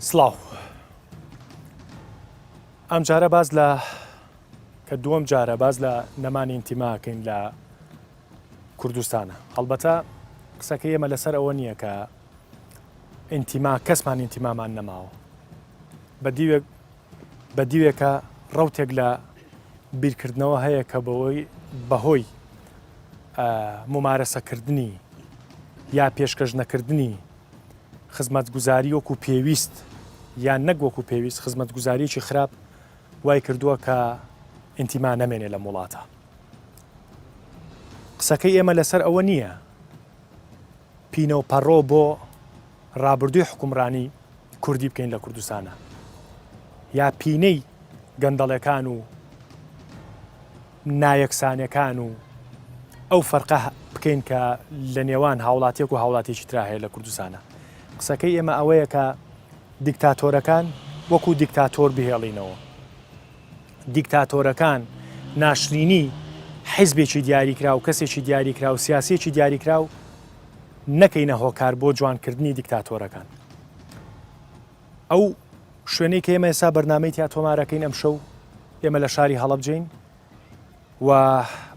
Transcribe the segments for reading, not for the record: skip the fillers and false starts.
سڵاو ئەم جارە باز لە کە دووەم جارە باز لە نەمانی ئینتیماکەین لە کوردستانە. هەڵبەتە قسەکە ئێمە لەسەر ئەوە نییە کە ئینتیما کەسمان ئینتیمامان نەماوە بە دیوێکە ڕەوتێک لە بیرکردنەوە هەیە کە بەهۆی ممارەسەکردنی یا پێشکەش نەکردنی خزمەتگوزاری وەکو پێویست یان نەک وەکو پێویست خزمەتگوزاریی خراپ وای کردووە کە ئینتیما نەمێنێ لە وڵاتە. قسەکەی ئێمە لەسەر ئەوە نییە پینە و پەڕۆ بۆ ڕابردووی حکومڕانی کوردی بکەین لە کوردستانە یا پینەی گەندەڵەکان و نایەکسانەکان و ئەو فەرقە بکەین کە لە نێوان هاوڵاتیەک و هاوڵاتێکی ترا هەیە لە کوردستانە. قسەکەی ئێمە ئەوەیە کە دیکتاتۆرەکان وەکو دیکتاتۆر بهێڵینەوە. دیکتاتۆرەکان ناشرینی حیزبێکی دیاریکرا و کەسێکی دیاریکرا و سیاسێکی دیاریکرا و نەکەینە هۆکار بۆ جوانکردنی دیکتاتۆرەکان. ئەو شوێنەی کە ئێمە ئێستا بەرنامەی تیاتۆمارەکەین ئەم شەو ئێمە لە شاری هەڵەبجەین و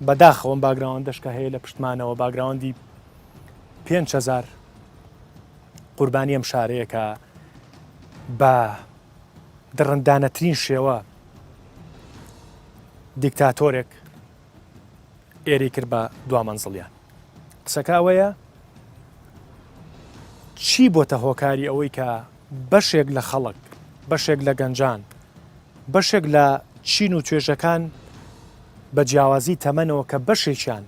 بەداخەوە باگراوەندەش کە هەیە لە پشتمانەوە باگراوەندی 5,000 قوربانی ئەم شارەیە کە بە دڕندانەترین شێوە دیکتاتۆرێک ئێری کرد بە دوامەنزڵیان. قسەکە ئەوەیە چی بۆتە هۆکاری ئەوەی کە بەشێک لە خەڵک بەشێک لە گەنجان بەشێک لە چین و توێژەکان بە جیاوازی تەمەنەوە کە بەشێکیان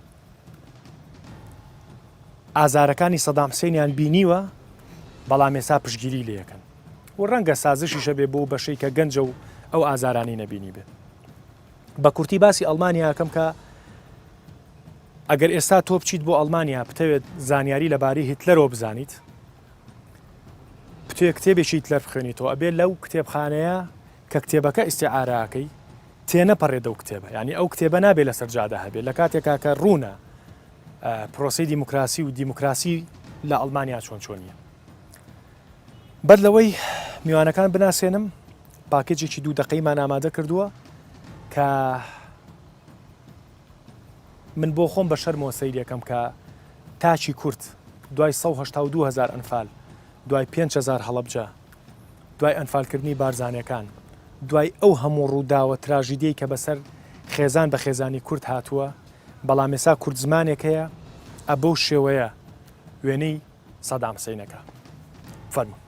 ئازارەکانی سەدام حوسێنیان بینیوە بەڵام ێستا پشتگیری لێ یەکەن و ڕەنگە سازشیشە بێ بۆ بەشەی کە گەنجە و ئەو ئازارانی نەبینی بێت. بە کورتی باسی ئەڵمانیاکەم کە ئەگەر ئێستا تۆ بچیت بۆ ئەڵمانیا بتەوێت زانیاری لەبارەی هیتلەرەوە بزانیت بتوێت کتێبێکی هیتلەر بخوێنیتەوە ئەبێ لەو کتێبخانەیە کە کتێبەکە ئیستیعارەکەی تێنەپەڕێدە و کتێبە ینی ئەو کتێبە نابێت لەسەر جادە هەبێت لە کاتێکا کە ڕوونە پرۆسی دیموکراسی و دیموکراسی لە ئەڵمانیا چۆنیە. بەد لەوەی میوانەکان بناسێنم پاکێجێکی 2 دقەیمان ئامادە کردووە کە من بۆ خۆم بە شەرمەوە سەیرەکەم کە تاچی کورد دوای 182,000 ئەنفال دوای 5,000 هەڵەبجە دوای ئەنفالکردنی بارزانەکان دوای ئەو هەموو ڕووداوە تراژیدەی کە بەسەر خێزان بە خێزانی کورد هاتووە بەڵام ێستا کورد زمانێک هەیە ئەبەو شێوەیە وێنەی سەدام حوسێنەکە. فەرموو.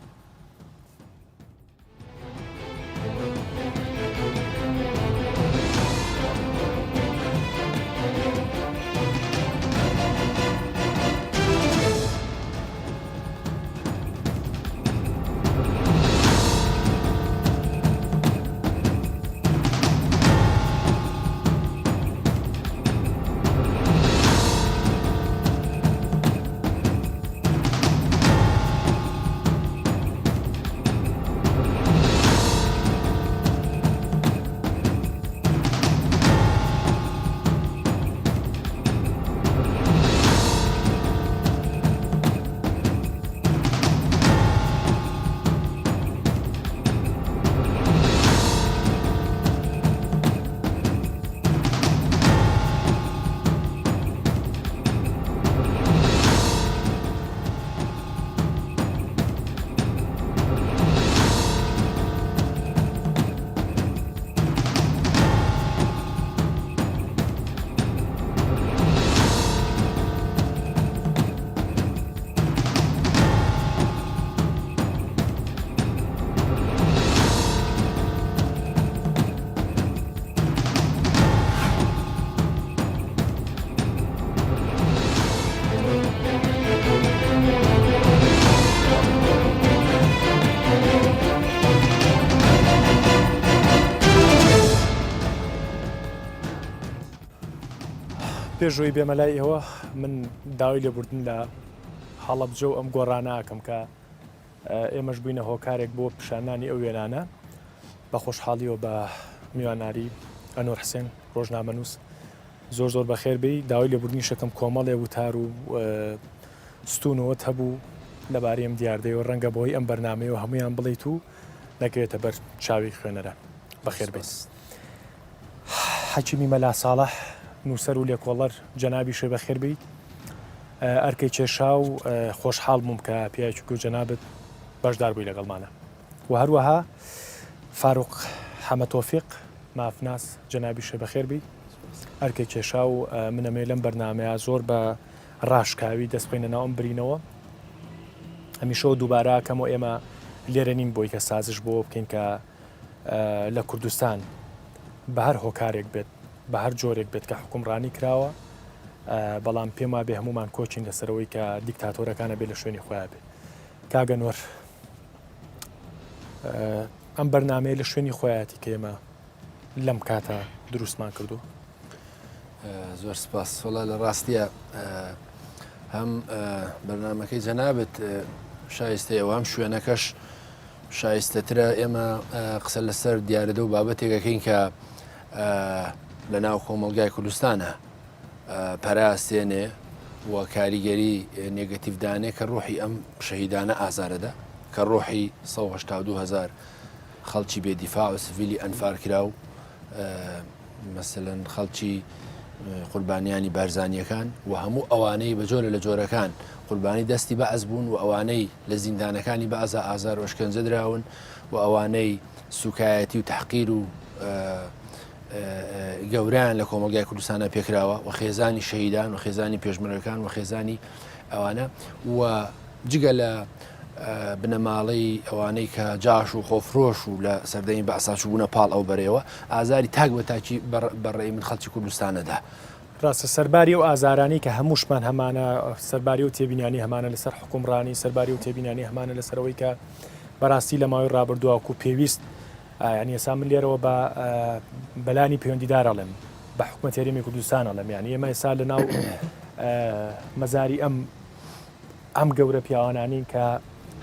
پێشەوەی بێمەلای ئێوە من داوای لێبوردن لە هەڵەبجە و ئەم گۆڕانەکەم کە ئێمەش بووینە هۆکارێک بۆ پیشانانی ئەو وێنانە بە خۆشحاڵیەوە بە میواناری ئەنوەر حوسێن ڕۆژنامەنووس زۆر بەخێر بی داوای لێبوردنی شەکەم کۆمەڵێ وتار و ستونەوەت هەبوو لەبارەی ئەم دیاردەیەوە ڕەنگە بۆی ئەم بەرنامەیەوە هەمویان بڵیت و نەکەوێتە بەر چاوی خوێنەرە بەخێر بێت. حەکیمی مەلا ساڵح نووسەر و لێکۆڵەر جەنابی شوێ بەخێر بیت. ئەرکەی کێشا و خۆشحاڵ بووم کە پیاوێکی و جەنابەت بەشدار بووی لەگەڵمانە و هەروەها فاروق حەمەتۆفیق مافناس جەنابی شوێ بەخێر بیت. ئەرکەی کێشا و منەمێ لەم بەرنامەیە زۆر بە ڕاشکاوی دەست بخەینە ناوم برینەوە. هەمیشەوە دووبارە کەمەوە ئێمە لێرە نین بۆی کە سازش بۆ بکەین کە لە کوردستان بە هەر هۆکارێک بێت بە هەر جۆرێک بێت کە حکومڕانی کراوە، بەڵام پێم وابێ هەمومان کۆچین لەسەرەوەی کە دیکتاتۆرەکانە بێت لە شوێنی خۆیان بێت. کاگەنوەر ئەم بەرنامەیە لە شوێنی خۆیەتی کە ئێمە لەم کاتە دروستمان کردو. زۆر سپاس. وەڵا لە ڕاستیە هەم بەرنامەکەی جەنابەت شایستەیەوە هەم شوێنەکەش شایستەترە. ئێمە قسە لەسەر دیارەدە و بابەتێکەکەین کە لە ناو کۆمەڵگای کوردستانە پەراسێنێ و کاریگەری نێگەتیڤدانێ کە ڕۆحی ئەم شەهیدانە ئازارەدا، کە ڕۆحی 1970,000 خەڵکی بێدیفاع و سڤیلی ئەنفار کرا و مەسەلەن خەڵکی قوربانیانی بارزانیەکان و هەموو ئەوانەی بە جۆرە لە جۆرەکان قوربانی دەستی بەعەز بوون و ئەوانەی لە زیندانەکانی بەعەزا ئازار و شکنجە دراون و ئەوانەی سوکایەتی و تحقیر و گەوریان لە کۆمەلگای کوردستانە پێکراوە و خێزانی شەهیدان و خێزانی پێشمەرگەکان و خێزانی ئەوانە و جگە لە بنەماڵەی ئەوانەی کە جاش و خۆفرۆش و لە سەردەمی بەعساچ بوونە پاڵ ئەو بەرەوە ئازاری تاک بە تاکی بەڕێی من خەڵکی کوردستانەدا. ڕاستە سەرباری و ئازارانی کە هەمووشمان هەمانە، سەرباری و تێبینانی هەمانە لەسەر حکومڕانی، سەرباری و تێبینانی هەمانە لەسەرەوەی کە بەڕاستی لە ماوەی ڕابردووە و پێویست ینی ئێستا من لێرەوە بە بەلانی پەیوەندیدار ئەڵێم بە حکومەت هەرێمی کوردستان ئەڵێم، یانی ئێمە ئێستا لە ناو مەزاری ئەم گەورە پیاوانانین کە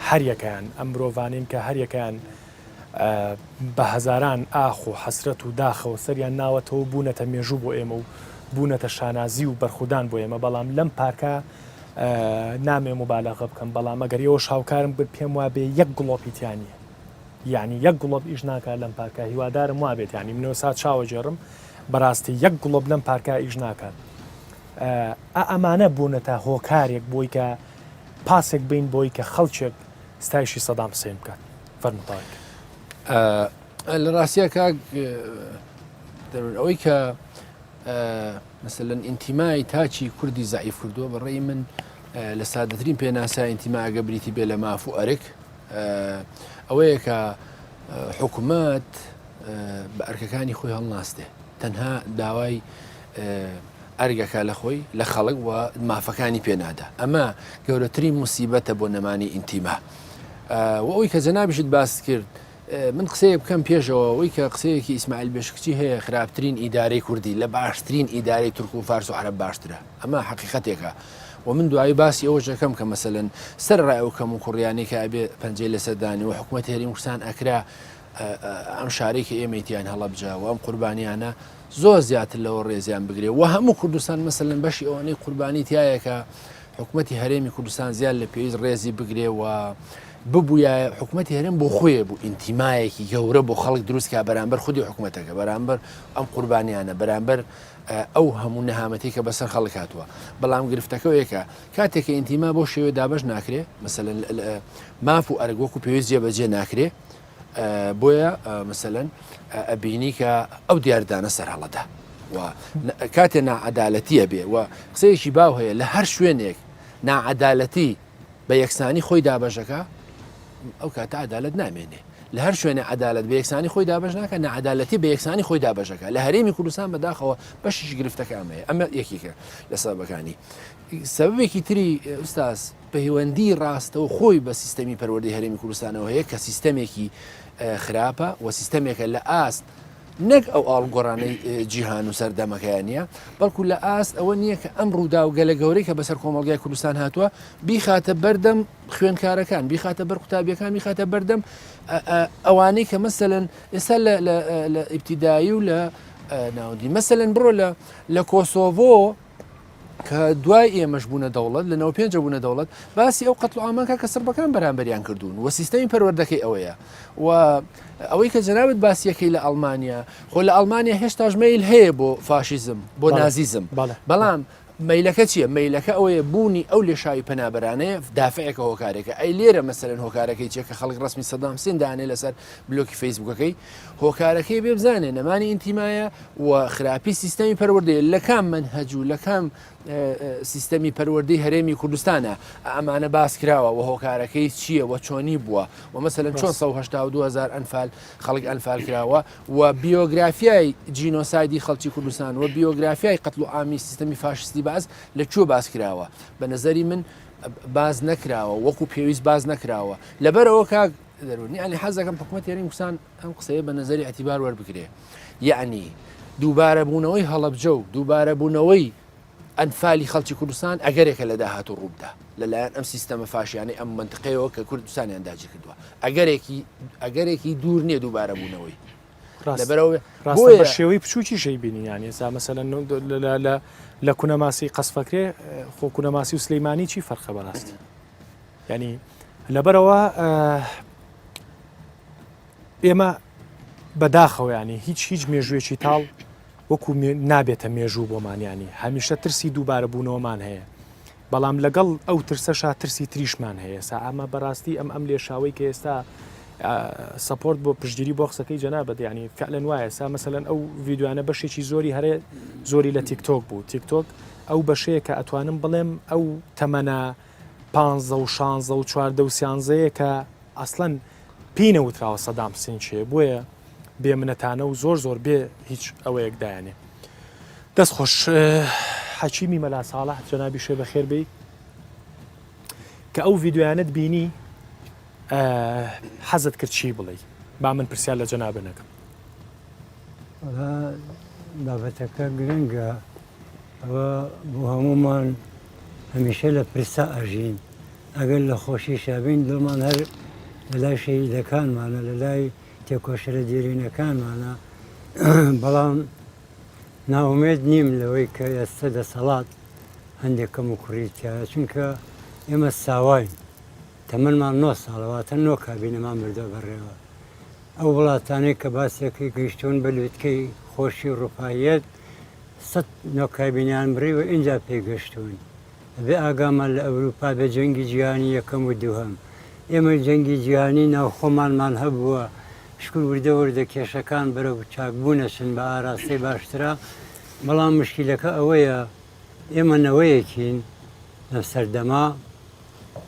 هەریەکەیان ئەم مرۆڤانین کە هەریەکەیان بە هەزاران ئاخ و حەسرەت و داخەوە سەریان ناوەتەوە بوونەتە مێژوو بۆ ئێمە و بوونەتە شانازی و بەرخودان بۆ ئێمە، بەڵام لەم پارکە نامێ مبالەغە بکەم، بەڵام ئەگەر ئێوە شاوکارم بێت پێم وابێ یەک گوڵۆپیتیانە، یعنی یەک گوڵۆب ئیش ناکات لەم پارکە، هیوادارم وابێت، ینی منەوە سات چاوە جێڕم بەڕاستی یەک گوڵۆب لەم پارکە ئیش ناکات. ئەمانە بوونەتە هۆکارێک بۆی کە پاسێک بین بۆی کە خەڵکێک ستایشی سەدام حوسێن بکات. فەرموویت. لە ڕاستیە کاک ئەوەی کە مەسەلەن ئینتیمای تاچی کوردی زەعیف کردووە بەڕێی من لە سادەترین پێناسا ئینتیما ئەگە بریتی بێ لە ماف و ئەرک ئەوەیە کە حکوومەت بە ئەرکەکانی خۆی هەڵناستێ، تەنها داوای ئەرگەکە لە خۆی لە خەڵک و مافەکانی پێنادا. ئەمە گەورەترین موسیبەتە بۆ نەمانی ئینتیما. و ئەوی کە جەنابیشت باس کرد، من قسەیە بکەم پێشەوە ئەوەی کە قسەیەکی ئیسماعیل بێشکچی هەیە خراپترین ئیدارەی کوردی لە باشترین ئیدارەی تورک و فارس و عەرەب باشترە. ئەمە حەقیقەتێکە و من دوایی باسی ئەوە دەکەم کە مەسەلەن سەرڕای ئەو کەم و کوڕیانەی کە ئەبێ پەنجەی لەسەردانی و حکوومەتی هەرێمی کوردستان ئەکرا ئەم شارەی کە ئێمەیتیان هەڵەبجاوە ئەم قوربانیانە زۆر زیاتر لەوە ڕێزیان بگرێ و هەموو کوردستان مەسەلەن بەشی ئەوانەی قوربانی تایە کە حکوومەتی هەرێمی کوردستان زیاد لە پێویست ڕێزی بگرێ و ببووە حکوومەتی هەرێم بۆ خۆیە بوو ئینتیمایەکی گەورە بۆ خەڵک دروستکە بەرامبەر خودی حکوومەتەکە، بەرامبەر ئەم قوربانیانە، بەرامبەر ئەو هەموو نەهامەتی کە بەسەر خەڵک هاتووە. بەڵام گرفتەکەوەیەکە کاتێککە ئینتیما بۆ شێوێ دابش ناکرێ، مەسەلەن ماف و ئەرگۆک و پێویست جێبەجێ ناکرێ، بۆیە مەسەلەن ئەبینی کە ئەو دیاردانە سەر هەڵەدا و کاتێ ناعەدالەتیە بێ و قسەیەکی باو هەیە لە هەر شوێنێک ناعەدالەتی بە یەکسانی خۆی دابەشەکە ئەو کاتە عەدالەت نامێنێ. لە هەر شوێنێ عەدالەت بە یەکسانی خۆی دابەش ناکە، نەعەدالەتی بە یەکسانی خۆی دابەشەکە. لە هەرێمی کوردستان بەداخەوە بەشیش گرفتەکە ئەمەیە. ئەمە یەکێکە لە سەبەکانی. سەبەبێکی تری ئوستاز پەیوەندی ڕاستەوە خۆی بە سیستەمی پەروەردەی هەرێمی کوردستانەوە هەیە کە سیستەمێکی خراپە و سیستەمێکە لە ئاست نەک ئەو ئاڵگۆڕانەی جیهان و سەردەمەکەیانە، بەڵکو لە ئاست ئەوە نییە کە ئەم ڕوودا و گەلە گەورەی کە بەسەر کۆمەڵگای کوردستان هاتووە بیخاتە بەردەم خوێندکارەکان، بیخاتە بەر قوتابیەکان، بیخاتە بەردەم ئەوانەی کە مەسەلەن ئێستا لە ئیبتیدایی و لە ناودی مەسەلەن بڕۆ لە کۆسۆڤۆ کە دوای ئێمەش بوونە دەوڵەت لەنەوە پێنج بوونە دەوڵەت باسی ئەو قەتڵ ئامانکە کە سربەکان بەرامبەریان کردوون و سیستەمی پەروەردەکەی ئەوەیە و ئەوەی کە جەنابەت باسیەکەی لە ئەڵمانیا خۆ لە ئەڵمانیا هێشتا ژمەیل هەیە بۆ فاشیزم بۆ نازیزم بەڵام مەیلەکە چییە؟ مەیلەکە ئەوەیە بوونی ئەو لێشاوی پەنابەرانەیە دافعێکە هۆکارێکە ئەی لێرە مەسەرەن هۆکارەکەی چێکە خەڵک ڕسمی سەدام حوسێن دانێ لەسەر بلۆکی فەیسبوکەکەی هۆکارەکەی بێ بزانێ نەمانی ئینتیمایە و خراپی سیستەمی پەروەردەیە لە کام منهەج و لە کام سیستەمی پەروەردەی هەرێمی کوردستانە ئەمانە باس کراوە و هۆکارەکەی چییە و چۆنی بووە و مەسەلەن چۆن 1970 ئەنفال خەڵک ئەنفال کراوە و بیۆگرافیای جینۆسایدی خەڵکی کوردستان و بیۆگرافیای قەتڵ و ئامی سیستەمی فاشستی باز لەکوێ باس کراوە بە نظری من باز نەکراوە وەکو پێویست باز نەکراوە لەبەرەوە کاک دەرونی ئەلی حەزەکەم حکوومەت یاری کوردستان ئەم قسەیە بە نظری ئەتیبار وەربگرێ یعنی دووبارە بوونەوەی هەڵەبجە و دووبارە بوونەوەی ئەنفالی خەڵکی کوردستان ئەگەرێکە لە داهات و ڕووبدا لەلایەن ئەم سیستەمە فاشیانەی ئەم منطقەیەوە کە کوردستانیان داگیر کردووە ئەگەرێکی دوور نییە دووبارە بوونەوەی ڕاستە بە شێوەی بچووکی شەی بینیانی ئێستا مەسەلەن لە کونەماسی قەسفەکرێ خۆ کونەماسی و سلەیمانی چی فەرقە بەڕاستی ینی لەبەرەوە ئێمە بەداخەوە ینی هیچ مێژوێکی تاڵ وەکو نابێتە مێژوو بۆمانیانی هەمیشە ترسی دووبارە بوونەوەمان هەیە بەڵام لەگەڵ ئەو ترسەشا ترسی تریشمان هەیە سا ئەمە بەڕاستی ئەم لێشاوەی کە ئێستا سپۆرت بۆ پشتگیری بۆ قسەکەی جەنابەت ینی فعلەن وایە سا مەسەلەن ئەو ڤیددیوانە بەشێکی زۆری هەرێ زۆری لە تیکتۆک بوو تیکتۆک ئەو بەشەیە کە ئەتوانم بڵێم ئەو تەمەنە 15 و 16 و 14 و 13 کە ئەسڵەن پینە وتراوە سەدام حوسێن چێ بۆیە بێمنەتانە و زۆر بێ هیچ ئەوەیەک دایانێ دەست خۆش حەکیمی مەلا ساڵح جەنابی شێ بەخێر بێ کە ئەو ڤیددیوانت بینی حەزت کرد چی بڵێ با من پرسیار لە جەنابە نەکەم بابەتەکە گرنگە ئەوە بۆ هەمومان هەمیشە لە پرسا ئەژین ئەگەر لە خۆشی شابین دڵمان هەر لە لای شەهیدەکانمانە لە لای تێکۆشرە دیرینەکانمانە بەڵام ناومێت نیم لەوەی کە ئێستا دەسەڵات هەندێکەم و کوڕیتیایە چونکە ئێمە ساواین تەمەنمان 9 ساڵەواتە 9 کابینەمان بردە بەڕێوە ئەو وڵاتانەی کە باسێکی گەیشتون بە لوتکەی خۆشی ڕووپایەت 100 کابینیان بڕیوە ئینجا پێگەشتون بێ ئاگامان لە ئەوروپا بە جەنگی جیهانی یەکەم و دووهەم ئێمە جەنگی جیهانی ناوخۆمانمان هەبووە شکل وردە وردە کێشەکان بەرەو چاکبوونەچن بە ئاراستەی باشترا بەڵام مشکلەکە ئەوەیە ئێمە نەوەیەکین لە سەردەما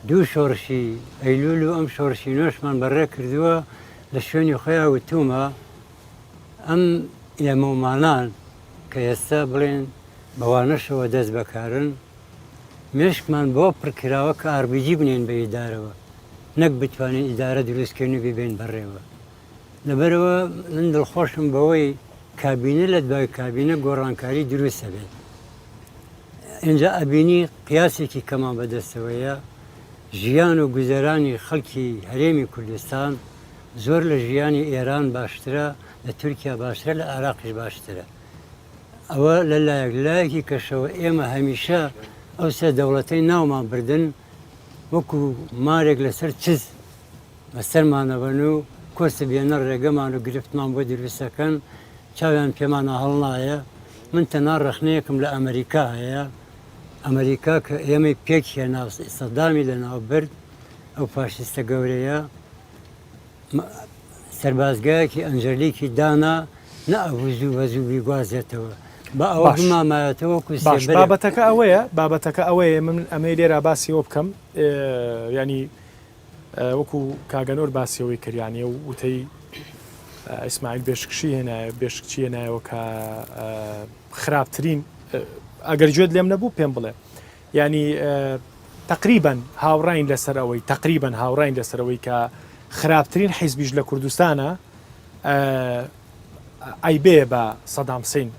دوو شۆڕشی ئەیلول و ئەم شۆڕشی نوێشمان بەڕێ کردووە لە شوێنی خۆیان وتومە ئەم ئێمەمانان کە ئێستا بڵێن بەوانەشەوە دەست بەکارن مێشکمان بۆ پڕکراوە کە ئاربیجی بنێن بە ئیدارەوە نەک بتوانین ئیدارە دروستکردنی ببێن بەڕێوە لەبەرەوە من دڵخۆشم بەوەی کابینە لە دوای کابینە گۆڕانکاری دروستە بێت اینجا ئەبینی قیاسێکی کەمان بەدەستەوەیە ژیان و گوزەرانی خەڵکی هەرێمی کوردستان زۆر لە ژیانی ئێران باشترە لە تورکیا باشترە لە عێراقیش باشترە ئەوە لە لایەکی کەشەوە ئێمە هەمیشە ئەو سێ دەوڵەتەی ناومان بردن وەکو مارێک لەسەر چز بەسەرمانەبەن و کۆسە بێنە ڕێگەمان و گرفتمان بۆ دروستەکەن چاویان پێمانە هەڵنایە من تەنها ڕخنەیەکم لە ئەمریکا هەیە ئەمریکا کە ئێمەی پێک هێنا سەدامی لە ناوبرد ئەو فاشیستە گەورەیە سەربازگایەکی ئەنجەلیکی دانا نە ئەوزوو بەزووی گوازێتەوە بە ئەوە بمامایەتەوە باش بابەتەکە ئەوەیە من ئەمەی لێرا باسیەوە بکەم ینی وەکو کاگەنۆر باسیەوەی کردیانە و وتەی ئیسماعیل بێشکشی هێنایە بێشکچی هێنایەوە کە خراپترین ئەگەر گوێت لێم نەبوو پێم بڵێ ینی تقریبا هاوڕین لەسەرەوەی کە خراپترین حیزبیش لە کوردستانە ئەیبێ بە سەدام حوسێن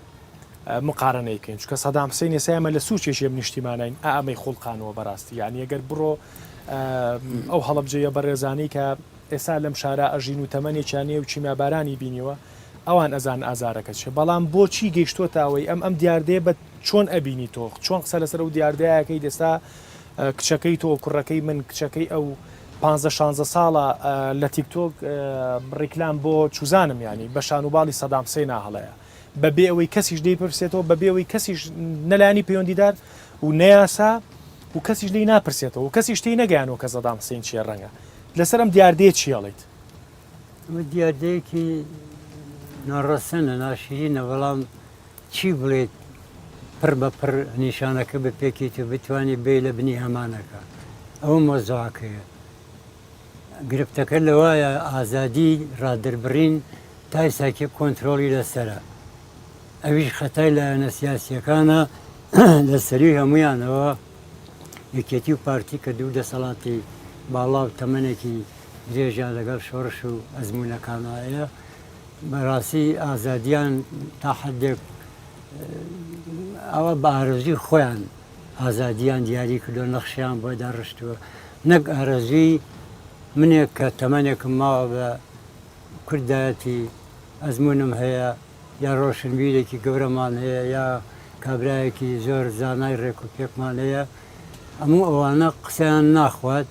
مقارنەیەکەین چکە سەدام حوسێن ێستا ئێمە لە سوچێکی نیشتیمانین ئەمەی خوڵقانەوە بەڕاستی یانی ئەگەر بڕۆ ئەو هەڵەبجەیە بەڕێزانی کە ئێستا لەم شارە ئەژین و تەمەنێکیانەیە و چیمابارانی بینیوە ئەوان ئەزان ئازارەکە چێ بەڵام بۆچی گەیشتۆتەوەی ئەم دیاردەیە بە چۆن ئەبینی تۆ چۆن قسە لەسەر و دیاردەیەکەی دەستا کچەکەی تۆ کوڕەکەی من کچەکەی ئەو 15-16 ساڵە لە تیکتۆک ڕیکلام بۆ چوزانم ینی بە شانوباڵی سەدام حوسێن هەڵەیە بەبێ ئەوەی کەسیش دەی پرسێتەوە بەبێ ئەوەی کەسیش نەلایانی پەیوەندیدار و نەیاسا و کەسیش لی ناپرسێتەوە و کەسی شتەی نەگەیانەوە کە سەدام حوسێن چیە ڕەنگە لەسەر ئەم دیاردەیە چیەڵیت؟ دیاردەیەکی ناڕەسەنە ناشرینە بەڵام چی بڵێت پڕ بە پڕ نیشانەکە بە پێکیت و بتوانێت بێ لە بنی هەمانەکە ئەوە مۆزەعاکەیە گرفتەکە لەوایە ئازادی ڕادربڕین تای ساکێ کۆنتترۆلی لەسرە ئەویش خەتای لایەنە سیاسیەکانە لەسەری هەمویانەوە یەکێتی و پارتی کە دوو دەسەڵاتی باڵا و تەمەنێکی درێژیان لەگەڵ شۆڕش و ئەزمونونەکانایە بەڕاستی ئازادیان تا حدێک ئەوە بە ئارەزوی خۆیان ئازادیان دیاری کردو نەخشیان بۆ داڕشتووە نەک ئارەزوی منێک کە تەمەنێکم ماوە بە کوردایەتی ئەزمونم هەیە یا ڕۆشنبیرێکی گەورەمان هەیە یا کابرایەکی زۆر زانای ڕێک و پێکمان هەیە هەموو ئەوانە قسەیان ناخوات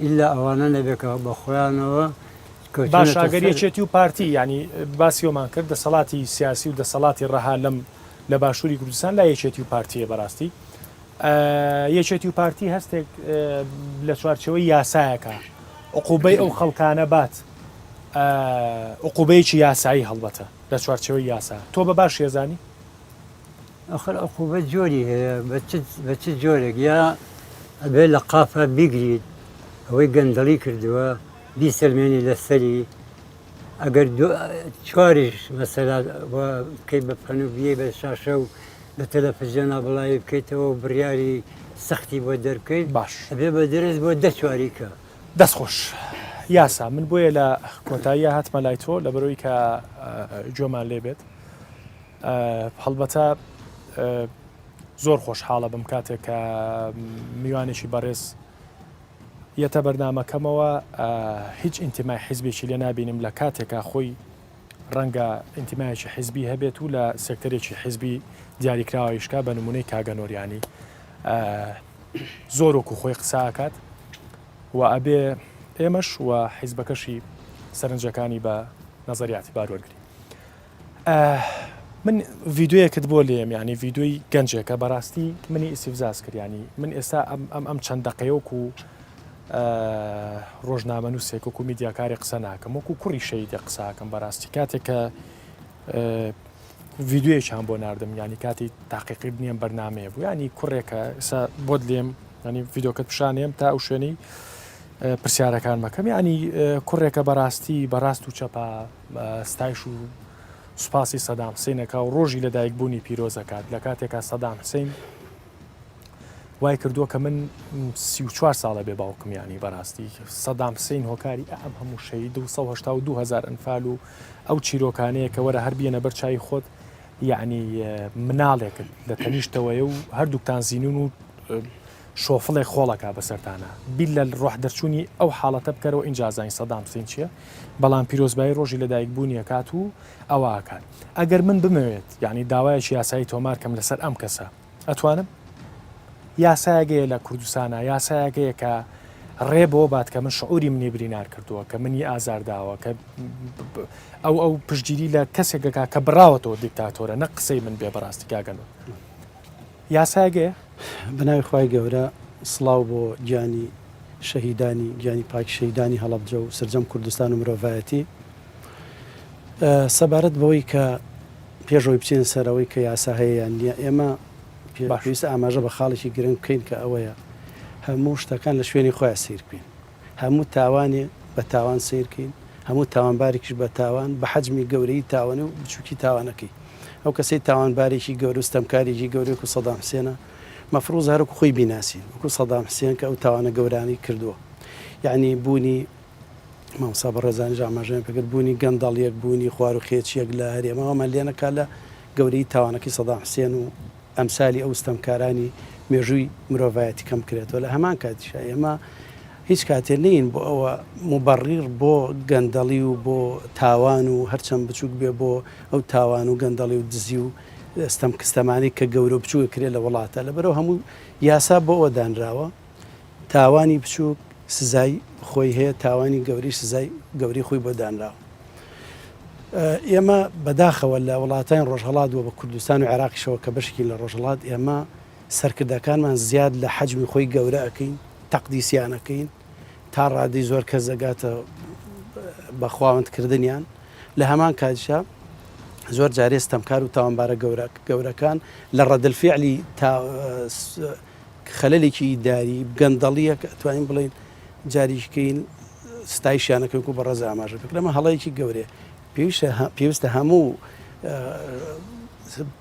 ئللا ئەوانە نەبێکەوە بە خۆیانەوە باش ئاگەریەکێتی و پارتی ینی باسیۆمان کرد دەسەڵاتی سیاسی و دەسەڵاتی ڕەها لە باشووری کوردستان لا یەکێتی و پارتیە بەڕاستی یەکێتی و پارتی هەستێک لە چوارچەوەی یاسایەکە عقوبەی ئەو خەڵکانە بات عقوبەیەکی یاسایی هەڵبەتە لە چوارچەوەی یاسا تۆ بە باش ێزانی؟ ئەخر عقوبە جۆری هەیە بە چ جۆرێک یا ئەبێ لە قافە بیگریت ئەوەی گەندەڵی کردووە بیسەلمێنی لەسەری ئەگەر چواریش مەسەلا بکەی بە پەنوبیە بە شاشە و لە تەلەڤیزیۆنا بڵاوی بکەیتەوە و بڕیاری سەختی بۆ دەرکەیت باش ئەبێ بە دەرز بۆ دەچواریکە دەستخۆش یاسا من بۆیە لە کۆتاییە هاتمە لای تۆ لە بەرەوەی کە جۆمان لێبێت هەڵبەتە زۆر خۆشحاڵە بم کاتێک کە میوانێکی بەڕێز یەتە بەرنامەکەمەوە هیچ ئینتیمای حیزبێکی لێ نابینم لە کاتێکە خۆی ڕەنگە ئینتیمایەکی حیزبی هەبێت و لە سێکتەرێکی حیزبی دیاریکراوەیشکا بە نمونەی کاگەنۆریانی زۆرۆک و خۆی قساکات و ئەبێ ئێمەش و حیزبەکەشی سەرنجەکانی بە نەزەریاتی باروەرگری من ڤیددیوەکەت بۆ لێم ینی ڤیددیۆی گەنجێکە بەڕاستی منی ئیسیفزاز کردیانی من ئێستا ئەم چەند دقەیەوەک و ڕۆژنامە نووسێک و میدیاکاری قسە ناکەم وەکو کوڕی شەیدی قساکەم بەڕاستی کاتێک کە ڤیددیوەیەکیان بۆ ناردم ینی کاتی تاقیقی بنیەم بەرنمەیە بوو ینی کوڕێکە ئێستا بۆت لێم ینی ڤیددیۆکەت پیشانێم تا ئەو شوێنەی پرسیارەکان مەکەم ینی کوڕێکە بەڕاستی بەڕاست و چەپا ستایش و سوپاسی سەدام حوسێنەکە و ڕۆژی لەدایک بوونی پیرۆزەکات لە کاتێکا سەدام حوسێن وای کردووە کە من 34 ساڵە بێ باوکمیانی بەڕاستی سەدام حوسێن هۆکاری ئەم هەموو شەید 1970 ئەنفال و ئەو چیرۆکانەیە کە وەرە هەر بێنە بەر چای خۆت یعنی مناڵێکن لە تەنیشتەوەیە و هەردووکتان زیینون و شۆفڵێک خۆڵەکە بەسەرتانە بیل لە ڕۆح دەرچوونی ئەو حاڵەتە بکەرەوە ئینجازانی سەدام حوسێن چییە بەڵام پیرۆزبایی ڕۆژی لەدایک بوونیە کات و ئەوواکات ئەگەر من بمەوێت یعنی داوایەکی یاسایی تۆمارکەم لەسەر ئەم کەسە ئەتوانم یاسایەگەیە لە کوردستانە یاسایەگەیە کە ڕێ بۆ بات کە من شعوری منی برینار کردووە کە منی ئازارداوە کە ئەو پشتگیری لە کەسێکەکە کە بڕاوەتەوە دیکتاتۆرە نە قسەی من بێ بەڕاستی کاگەنەوە یاسایەگەیە بەناوی خوای گەورە سڵاو بۆ گیانی شەهیدانی گیانی پاک شەهیدانی هەڵەبجە و سرجەم کوردستان و مرۆڤایەتی سەبارەت بەوەی کە پێشەوەی بچین سەرەوەی کە یاسا هەیە یان نییە ئێمە پێویستە ئاماژە بە خاڵێکی گرنگ بکەین کە ئەوەیە هەموو شتەکان لە شوێنی خۆیان سیر بکەین هەموو تاوانێ بە تاوان سیرکەین هەموو تاوانبارێکیش بە تاوان بە حەجمی گەورەی تاوانە و بچووکی تاوانەکەی ئەو کەسەی تاوانبارێکی گەور و ستەمکارێکی گەورەی و سەدام حوسێنە مەفروض هەرکو خۆی بیناسین وەکو سەدام حوسێن کە ئەو تاوانە گەورانی کردووە یعنی بوونی مامۆستا بەڕێزانی ئاماژەیان پێکرد بوونی گەندەڵیەک بوونی خوار و خێچیەک لە هەرێمەوەمان لێنەکا لە گەورەی تاوانەکەی سەدام حوسێن و ئەمسالی ئەو ستەمکارانی مێژووی مرۆڤایەتی کەم کرێتەوە لە هەمان کاتیشا ئێمە هیچ کاتێ نین بۆ ئەوە مبەڕیر بۆ گەندەڵی و بۆ تاوان و هەرچەند بچووک بێ بۆ ئەو تاوان و گەندەڵی و دزی و ئەستەم کستەمانی کە گەورە بچووە کرێ لە وڵاتە لەبەرەوە هەموو یاسا بۆ ئەوە دانراوە تاوانی بچووک سزای خۆی هەیە تاوانی گەوری سزای گەوری خۆی بۆ دانراوە. ئێمە بەداخەوە لە وڵاتانی ڕۆژهەڵات وە بە کوردستان و عێراقیشەوە کە بەشکی لە ڕۆژهەڵات ئێمە سەرکردەکانمان زیاد لە حەجمی خۆی گەورە ئەەکەین تەقدیسیانەکەین تا ڕادەی زۆر کەس دەگاتە بە خواوەندکردنیان لە هەمان کاتیشا زۆر جارێ ستەمکار و تاوانبارە گەورەکان لە ڕەدەلفیعلی خەلەلێکی ئیداری گەندەڵیە کە ئەتوانین بڵین جاریشکەین ستایشیانەکەن و بە ڕێز ئاماژە بکە لەمە هەڵەیەکی گەورەیە پێویستە هەموو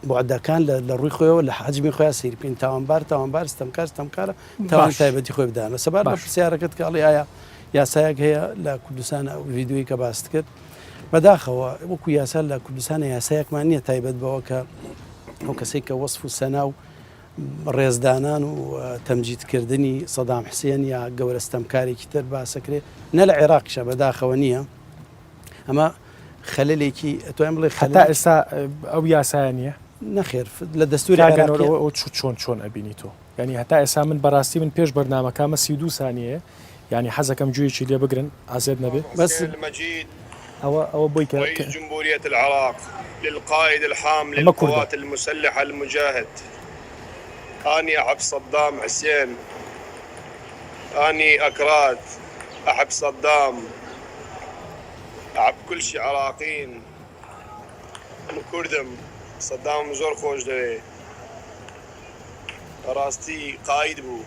بۆعدەکان لە ڕووی خۆیەوە لە حەجمی خۆیان سیر بکەین تاوانبار ستەمکارە تاوان تایبەتی خۆی بدانە سەبار بە پرسیارەکەت کاڵی ئایا یاسایەک هەیە لە کوردستان ڤیددیوی کە باست کرد بەداخەوە وەکو یاسا لە کوردستانە یاسایەکمان نییە تایبەت بەوە کە ئەو کەسێک کە وەصف و سەنا و ڕێزدانان و تەمجیدکردنی سەدام حوسێن یا گەورە ستەمکارێکی تر باسەکرێ نە لە عێراقیشە بەداخەوە نییە ئەمە خەلەلێکی ئەتوانین بڵێ هەتا ئێستا ئەو یاسایە نییە نەخێر لە دەستوری ئەو چۆن ئەبینی تۆ ینی هەتا ئێستا من بەڕاستی من پێش بەرنامەکەمە 32 سانیە ینی حەزەکەم گوێیەکی لێ بگرن ئازێت نەبێت بس المجيد ئەوە بۆی رئيس جمهورية العراق للقائد الحام للقوات المسلحة المجاهد أني أحب صدام حسين أني أكراد أحب صدام أحب كل شيء عراقيين من كردم صدام زور خوش دوي راستي قائد بو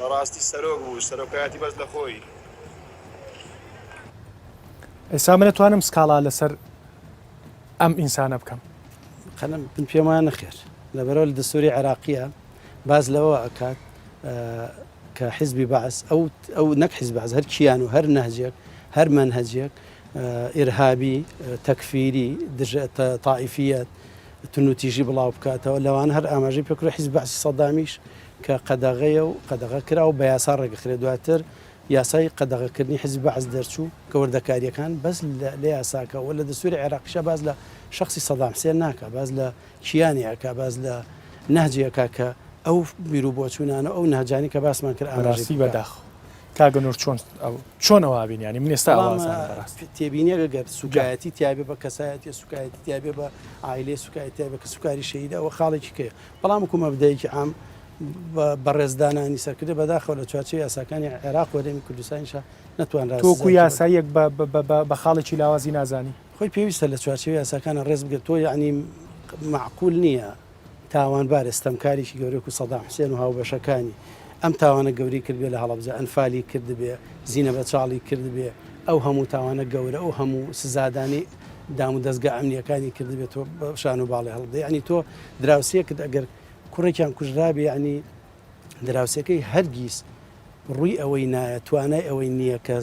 راستي سروق بو سروقاتي بس لخوي ئێستا من نتوانم سکاڵا لەسەر ئەم ئینسانە بکەم قەنم من پێمان نەخێر لەبەرەوە لە دەستوری عێراقیە باز لەوە ئەکات کە حیزبی بەعس ئەو نەک حیزب بەعس هەر کیان و هەر نەهجێک هەر منهجێک ئیرهابی تەکفیری تائیفیەت تونوتیژی بڵاو بکاتەوە لەوان هەر ئاماژەی پێکرۆ حیزب بەعسی سەدامیش کە قەدەغەیە و قەدەغە کرا و بە یاسا ڕێگەخرێ دواتر یاسای قەدەغەکردنی حیزب بەعس دەرچوو کە وردەکاریەکان بەس لە یاساکە و لە دەستوری عێراقیشە باز لە شخصی سەدام حوسێن ناکە باز لە کیانیەکە باز لە نەهجیەکە کە ئەو بیر و بۆچوونانە ئەو نەهجانی کە باسمان کرد ئاماژی بەداخ کاگەنۆر چۆن ئەوە بین ینی من ئێستا تێبینیە گەر سوکایەتی تیابێ بە کەسایەتی سوکایەتی تیابێ بە ئایلێ سوکایەتی تیابێ کە سوکاری شەیدا ئەوە خاڵێکی کێ بەڵام وکومە بدەیەکی عام بەڕێزدانانی سەرکردە بەداخەوە لە چوارچەوەی یاساکانی عێراق وەرێمی کوردستانیشە نەتوان تۆکو یاسایەک بە خاڵێکی لاوازی نازانی خۆی پێویستە لە چوارچەوەی یاساکانە ڕێز بگرێت تۆ یعنی معقول نییە تاوانبار ئەستەمکاریی گەورەی و سەدام حوسێن و هاوبەشەکانی ئەم تاوانە گەوری کردبێ لە هەڵەبجە ئەنفالی کردبێ زیینە بە چاڵی کردبێ ئەو هەموو تاوانە گەورە ئەو هەموو سزادانی دام و دەستگا ئەمنیەکانی کردبێت تۆ شان و باڵی هەڵبدە ینی تۆ دراوسەیەکت ئەگەر کوڕێکیان کوژرابێ ینی دراوسەکەی هەرگیز ڕووی ئەوەی نایە توانای ئەوەی نییە کە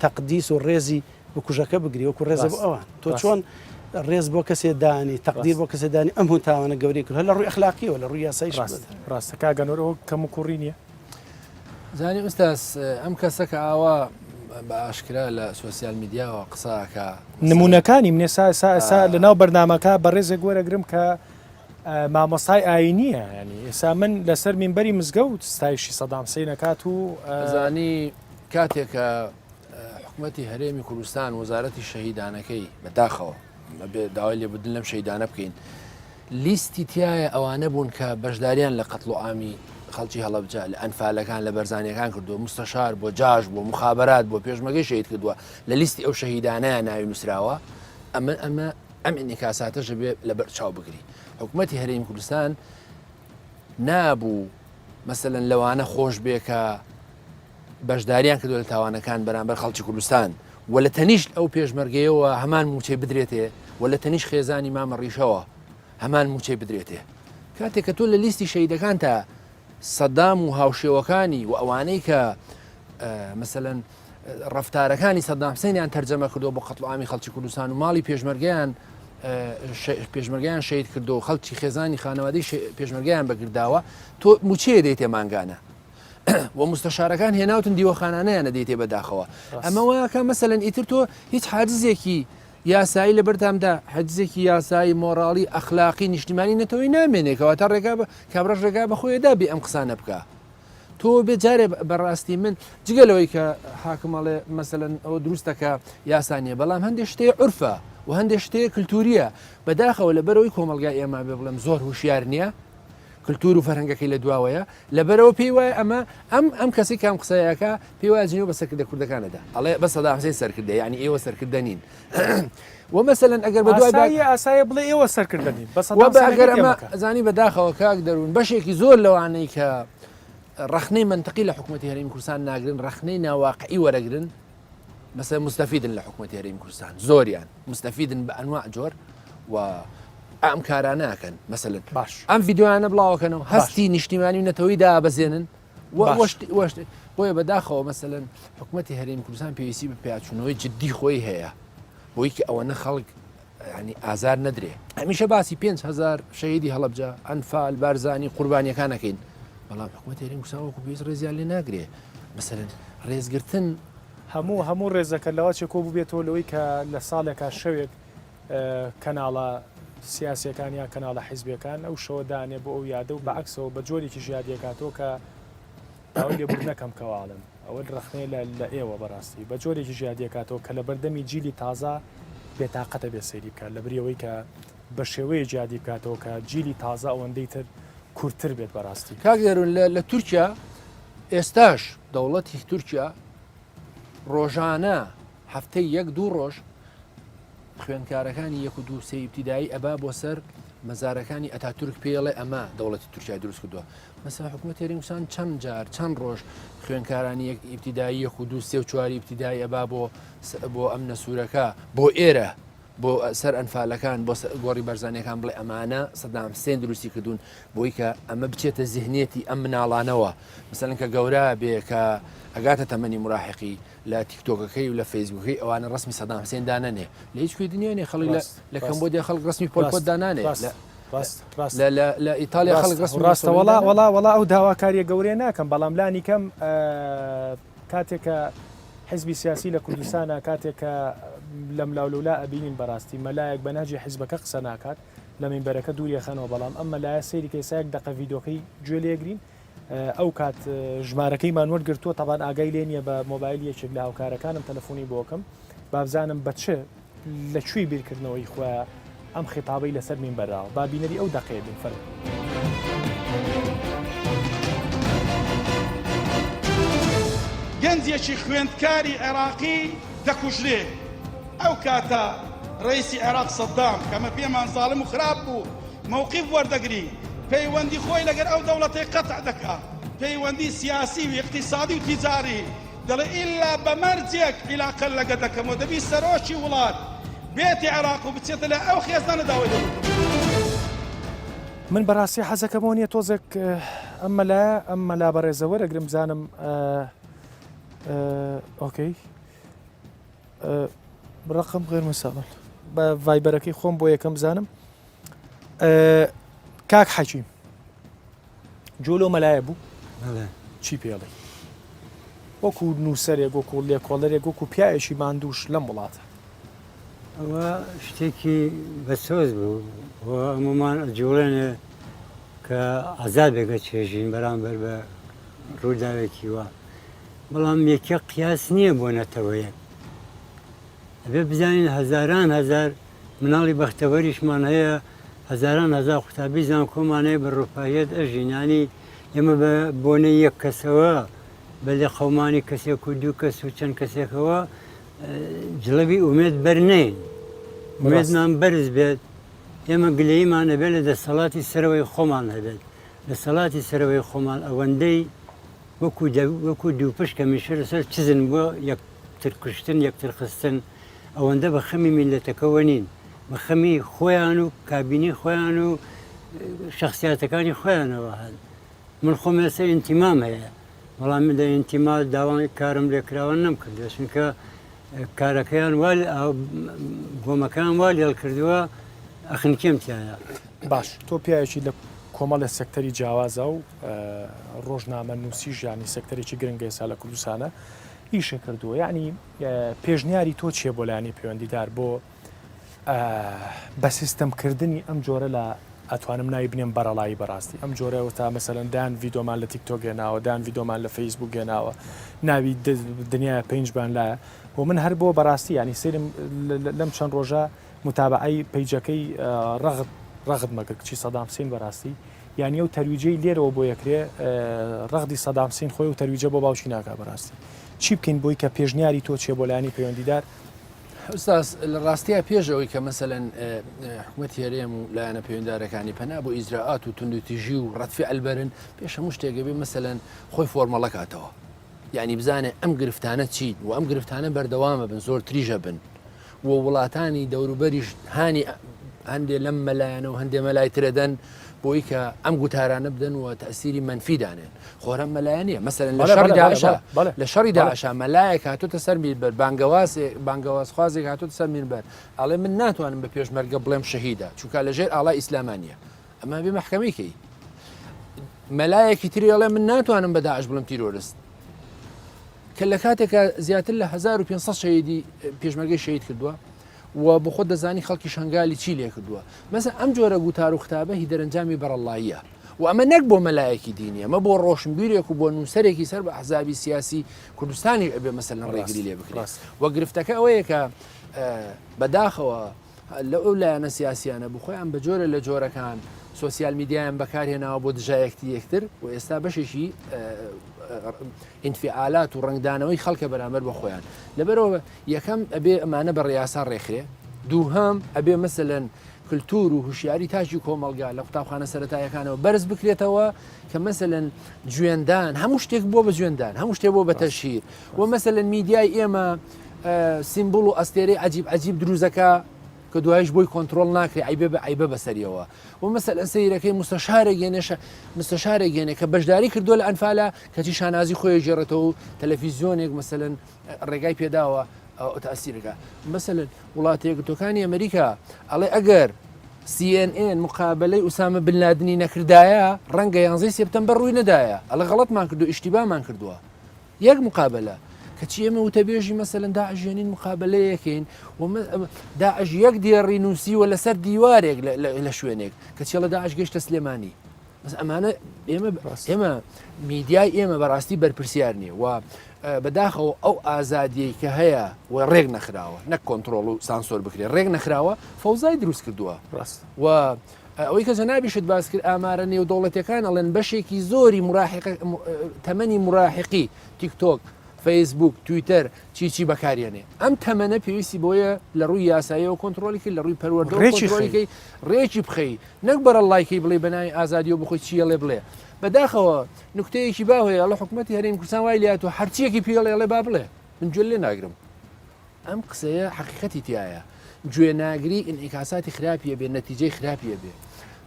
تەقدیس و ڕێزی بە کوژەکە بگری وەکو ڕێزە بۆ ئەوان تۆ چۆن ڕێز بۆ کەسێ دانی تەقدیر بۆ کەسێ دانی ئەم هەموو تاوانە گەوری کرد لە ڕووی ئەخلاقیەوە لە ڕووی یاسای ڕاستە کاگەنۆرەوە کەم و کوڕی نییە زانی ئوستاس ئەم کەسە کە ئاوا بە ئاشکرا لە سوسیال میدیاوە قساکە نمونونەکانی منێ سا لە ناو بەرنامەکە بە ڕێزێک وەرەگرم کە مامۆستای ئاینیە ینی ئێستا من لەسەر مینبەری مزگەوت ستایشی سەدام حوسێن نەکات و زانی کاتێکە حکوومەتی هەرێمی کوردستان وەزارەتی شەهیدانەکەی بەداخەوە بێ داوای لێبوردن لەم شەیدانە بکەین لیستی تایە ئەوانە بوون کە بەشداریان لە قەتڵ و ئامی خەڵکی هەڵەبجە لە ئەنفالەکان لە بەرزانیەکان کردووە مستەشار بۆ جاش بۆ مخابرات بۆ پێشمەگەی شەید کردووە لە لیستی ئەو شەهیدانەیە ناوی نووسراوە ئەم ئینیکاساتەش بێ لە بەرچاو بگری حکوومەتی هەرێمی کوردستان نابوو مەسەلەن لەوانە خۆش بێ کە بەشداریان کردو لە تاوانەکان بەرامبەر خەڵکی کوردستان و لە تەنیشت ئەو پێشمەرگەیەوە هەمان موچەی بدرێتێ و لە تەنیش خێزانی مامە ڕیشەوە هەمان موچەی بدرێتێ کاتێک کە تۆ لە لیستی شەیدەکان تا سەدام و هاوشێوەکانی و ئەوانەی کە مەسەلەن ڕەفتارەکانی سەدام حوسێنیان تەرجەمە کردو بۆ قەتڵ و ئامی خەڵکی کوردستان و ماڵی پێشمەرگیان شەید کردو و خەڵکی خێزانی خانەوادەی پێشمەرگیان بەگرداوە تۆ موچەیە دەیتێ مانگانە و مستشارەکان هێناوتن دیوەخانانەیانە دەیتێ بەداخەوە ئەمە وایەکە مەسەلەن ئیتر تۆ هیچ حاجزێکی یاسایی لە بەردامدا حەجزێکی یاسایی مۆراڵی ئەخلاقی نیشتیمانی نەتەوەی نامێنێکەوە تا ڕێگا کابراش ڕێگا بەخۆیدا بێ ئەم قسانە بکە تۆ بێجارێ بەڕاستی من جگەلەوەی کە حاکمەڵێ مەسەلەن ئەوە دروستەکە یاسانیە بەڵام هەندێک شتەیە عورفە و هەندێک شتەیە کللتوریە بەداخەوە لە بەرەوەی کۆمەلگای ئێمە بێ بڵێم زۆر هوشیار نییە کللتور و فەرهەنگەکەی لە دواوەیە لەبەرەوە پێی وایە ئەمە ئەم کەسی کام قسەیەکە پێی وایە جنێو بە سەرکردە کوردەکانەدا ئەڵێ بە سەدام حوسێن سەرکردە یعنی ئێوە سەرکردە نین ومەسەلەن ئەگەر بە دوای ئاسایە بڵێ ئێوە سەرکردنی ئەگەر ئەمە زانی بەداخەوە کاک دەروون بەشێکی زۆر لەوانەی کە ڕخنەی منطقی لە حکوومەتی هەرێمی کوردستان ناگرن ڕخنەی ناواقعی وەرەگرن مەسە مستەفیدن لە حکوومەتی هەرێمی کوردستان زۆریان مستەفیدن بە ئەنواع جۆر و ئەم کارانەکەن مەسەلەن باش ئەم ڤیددیوانە بڵاوەکەنەوە هەستی نیشتیمانی و نەتەوەی دابەزێنن بۆیە بەداخەوە مەسەلەن حکوومەتی هەرێمی کوردستان پێویستی بە پیاچوونەوەی جددی خۆی هەیە بۆی کە ئەوەنە خەڵک ینی ئازار نەدرێ هەمیشە باسی 5,000 شەهیدی هەڵەبجە ئەنفال بارزانی قوربانیەکانەکەین بەڵام حکوومەتی هەرێمی کوردستان وەکو پێویست ڕێزیان لێ ناگرێ مەسەلەن ڕێزگرتن هەموو ڕێزەکە لەوە چێ کۆ ببێتەوە لەوەی کە لە ساڵێکە شەوێک کەناڵە سیاسیەکان یا کەناڵە حیزبیەکان ئەو شەوەدانێ بۆ ئەو یادە و بەعکسەوە بە جۆرێکی ژادیەکاتەوە کە ئەو لێبوو نەکەم کەواڵن ئەوە ڕخنەیە لە ئێوە بەڕاستی بە جۆرێکی ژادیەکاتەوە کە لە بەردەمی جیلی تازە بێتاقەتە بێ سەیری بکات لە بریەوەی کە بە شێوەیە جیادی بکاتەوە کە جیلی تازە ئەوەندەی تر کورتتر بێت بەڕاستی کاک دەروون لە تورکیا ئێستاش دەوڵەتی تورکیا ڕۆژانە هەفتەی 1-2 ڕۆژ خوێندکارەکانی 1-2 ئیبتیدایی ئەبا بۆ سەر مەزارەکانی ئەتاتورک پێڵێ ئەمە دەوڵەتی تورکیای دروست کردووە مەسا حکوومەتی هەرێمی کوردستان چەند جار چەند ڕۆژ خوێندکارانی ئیبتیدایی 1-2 ئیبتیدایی ئەبا بۆ ئەم نەسوورەکە بۆ ئێرە بۆ سەر ئەنفالەکان بۆ گۆڕی بەرزانیەکان بڵێ ئەمانە سەدام حوسێن دروستی کردوون بۆی کە ئەمە بچێتە زیهنێتی ئەم مناڵانەوە مثلەن کە گەورە بێ کە ئەگاتە تەمەنی مراحقی لە تیکتۆکەکەی و لە فەیسبووکی ئەوانە ڕسمی سەدام حوسێن دانەنێ لە هیچ کوێ دنیاێ خەڵی لە کەمبۆدیا خەڵک ڕسمی پۆلپۆت دانانێ لە ئیتالیا خەڵک ڕسمی ڕاستە وڵا ئەو داواکاریە گەورەیە ناکەم بەڵام لانی کەم کاتێکە حزبی سیاسی لە کوردستانە کاتێکە لەم لاولولا ئەبینین بەڕاستی مەلایەک بە ناجی حیزبەکە قسە ناکات لە مینبەرەکە دووریە خەنەوە بەڵام ئەم مەلایە سەیری کەسایەک دقە ڤیدۆکەی گوێ لێگرین ئەو کات ژمارەکەی مانوەرگرتووە تەبان ئاگای لێ نییە بە مۆبایل یەکێک لە هاوکارەکانم تەلەفۆنی بۆکەم بابزانم بەچێ لەکوێی بیرکردنەوەی خۆیان ئەم خیتابەی لەسەر مینبەراوە بابینەری ئەو دەقەیە بین فەرق گەنجێکی خوێندکاری عێراقی دەکوژرێ ئەو کاتە ڕئیسی عێراق سەدام کەمە پێمان زاڵم و خراپ بوو مووقیف وەردەگری پەیوەندی خۆی لەگەر ئەو دەوڵەتەی قەتع دەکات پەیوەندی سیاسی و اقتصادی و تیجاری دەڵێ ئیلا بەمەرجێک عیلاقە لەگە دەکەمەوە دەبی سەرۆکی وڵات بێتی عێراق و بچێتە لە ئەو خێزانە داوای دەبێت من بەڕاستی حەزەکەمەوە نیە تۆزێک ئەم مەلا بەڕێزەوە ئەگرم بزانم ئۆکەی ڕقم غێر مەساڵ بە ڤایبەرەکەی خۆم بۆ یەکەم بزانم کاک حەکیم جۆلۆ مەلایە بوو چی پێڵێ وەکو نووسەرێک وەکو لێکۆڵەرێک وەکو پیاەشی ماندووش لەم وڵاتە ئەوە شتێکی بەسۆز بوو بۆ هەمومان جوڵێنێ کە ئازاد بێگە چێژین بەرامبەر بە ڕووداوێکی وە بەڵام یەکە قیاس نییە بۆ نەتەوەیە ئەبێ بزانین هەزاران هەزار مناڵی بەختەوەریشمان هەیە هەزاران هەزار قوتابی زان کۆمانەیە بە ڕووپایەت ئەژینانی ئێمە بە بۆنەی یەک کەسەوە بە لێ قەومانی کەسێک و دوو کەس و چەند کەسێکەوە جڵەبی ئومێد بەرنین ئومێدمان بەرز بێت ئێمە گلەیمان هەبێت لە دەسەڵاتی سەرەوەی خۆمان هەبێت لە سەڵاتی سەرەوەی خۆمان ئەوەندەی وەکو دوو پشت کە میشە لەسەر چزن بۆ یەکتر کوشتن یەکتر خستن ئەوەندە بە خەمی میلەتەکەەوە نین بە خەمی خۆیان و کابینی خۆیان و شخصیاتەکانی خۆیانەوە هەن من خۆم ێستا ئینتیمام هەیە بەڵام لە ئینتیما داوای کارم لێکراوە نەمکردوە چونکە کارەکەیان گۆمەکان وا لێڵ کردووە ئەخنکێم تایە باش تۆ پیاەکی لە کۆمەڵە سەکتەری جیاوازە و ڕۆژنامە نووسی ژیانی سەکتەرێکی گرنگە ئێستا لە کوردستانە ئیشە کردووە. یعنی پێشنیاری تۆ چیە بۆ لایەنی پەیوەندیدار بۆ بە سیستەمکردنی ئەم جۆرە لە ئەتوانم ناوی بنێم بەرەڵایی بەڕاستی ئەم جۆرەوە تا مەسەرەن دان ڤیدۆمان لە تیکتۆک گەناوە دان ڤیدۆمان لە فەیسبوک گەناوە ناوی دنیای پێنجبان لایە بۆ من هەر بۆ بەڕاستی ینی سرم لەم چەند ڕۆژە متابعی پەیجەکەی ڕەغد مەگرت کچی سەدام حوسێن بەڕاستی یانی ئەو تەرویجەی لێرەوە بۆ یەکرێ ڕەغدی سەدام حوسێن خۆی و تەرویجە بۆ باوکی ناکا بەڕاستی چی بکەین بۆی کە پێشنیاری تۆ چێ بۆ لایەنی پەیوەندیدار ئوستاس لە ڕاستیە پێشەوەی کە مەسەلەن حکوومەتی هەرێم و لایەنە پەیوەنددارەکانی پەنا بۆ ئیجراءات و توندوتیژی و ڕەتفعل بەرن پێش هەموو شتێکە بێ مەسەلەن خۆی فۆرمەڵە کاتەوە یعنی بزانێ ئەم گرفتانە چیت و ئەم گرفتانە بەردەوامە بن زۆر تریژە بن و وڵاتانی دەوروبەریش هانی هەندێ لەم مەلایەنە و هەندێ مەلای ترەدەن بۆی کە ئەم گوتارانە بدەن و تەسیری مەنفیدانێن خۆرەم مەلایەنە مەسەلەن لە شەڕی داعشە لە شەڕی داعشە مەلایەک هاتوتە سەر میربەر بانگەوازخوازێک هاتوتە سەر میربەر ئەڵێ من ناتوانم بە پێشمەرگە بڵێم شەهیدە چونکە لەژێر ئاڵای ئیسلامانیە ئەمە بێ مەحکەمەیەکەی مەلایەکی تری ئەڵێ من ناتوانم بە داعش بڵێم تیرۆریست کە لە کاتێکە زیاتر لە 1500 شەهیدی پێشمەرگەی شەهید کردووە و بۆ خۆ دەزانی خەڵکی شنگالی چی لێ کردووە مەسە ئەم جۆرە گوتار و ختابە هی دەرەنجامی بەرەڵاییە و ئەمە نەک بۆ مەلایەکی دینی ئەمە بۆ ڕۆشنبیرێک و بۆ نووسەرێکی سەر بە ئەحزابی سیاسی کوردستانی ئەبێ مەسەلەن ڕێگری لێ بکرێت و گرفتەکە ئەوەیە کە بەداخەوە لە ئەو لایەنە سیاسیانە بخۆیان بە جۆرە لە جۆرەکان سوسیال میدیایان بەکارهێناوە بۆ دژایەتی یەکتر و ئێستا بەشێکی ئینفعالات و ڕنگدانەوەی خەڵکە بەرامبەر بە خۆیان لەبەرەوە یەکەم ئەبێ ئەمانە بە ڕیاسا ڕێکخرێ دووهەم ئەبێ مەسەلەن کللتور و هوشیاری تاجی کۆمەلگا لە قوتابخانە سەرەتایەکانەوە بەرز بکرێتەوە کە مەسەلەن جوێندان هەموو شتێک بۆ بە جوێندان هەموو شتێک بۆ بە تەشهیر و مەسەلەن میدیای ئێمە سیمبل و ئەستێرەی عجیب دروزەکە کە دوایش بۆی کۆنتترۆل ناکرێ ئایبێ بە ئایبە بەسەریەوە و مەسەلەن سەیرەکەی مستەشارێک گێنێ کە بەشداری کردو لە ئەنفالە کەچی شانازی خۆی ژێڕێتەوە و تەلەڤیزیۆنێک مەسەلەن ڕێگای پێداوە تاسیرەکە مەسەلەن وڵاتێکتۆکانی ئەمریکا ئەڵێ ئەگەر CNN مقابلەی ئوسامە بن لادنی نەکردایە ڕەنگە 11 سپتەمبەر ڕووی نەدایە ئەڵە غەڵەتمان کردو ئیشتیبامان کردووە یەک مقابلە کەچی ئێمە وتەبێژی مەسەلەن داعشێنین مقابلەیەکەین داعش یەک دێڕی نووسیوە لەسەر دیوارێک لە شوێنێک کەچێڵە داعش گەشتە سلێمانی ئەمانە ئێمە میدیای ئێمە بەڕاستی بەرپرسیار نییە و بەداخەوە ئەو ئازادیەی کە هەیە و ڕێک نەخراوە نەک کۆنتترۆل و سانسۆر بکرێت ڕێک نەخراوە فەوزای دروست کردووە و ئەوەی کە جەنابیشت باس کرد ئامارە نێودەوڵەتەکان ئەڵێن بەشێکی زۆری تەمەنی مراحقی تیکتۆک فەیسبوک تویتەر چی بەکارێنێ ئەم تەمەنە پێویستی بۆیە لە ڕووی یاساییەوە کۆنتترۆلیکە لە ڕووی پەروەردەکەی ڕێکی بخەی نەک بەرەڵایکی بڵێ بەناوی ئازادی و بخۆی چیە لێ بڵێ بەداخەوە نکتەیەکی باوەیە لە حکوومەتی هەرێمی کوردستان وای لات و هەرچیەکی پێڵێ با بڵێ من گوێ لێ ناگرم ئەم قسەیە حقیقەتی تایە گوێناگری ئینعیکاساتی خراپیە بێ نەتیجەی خراپیە بێ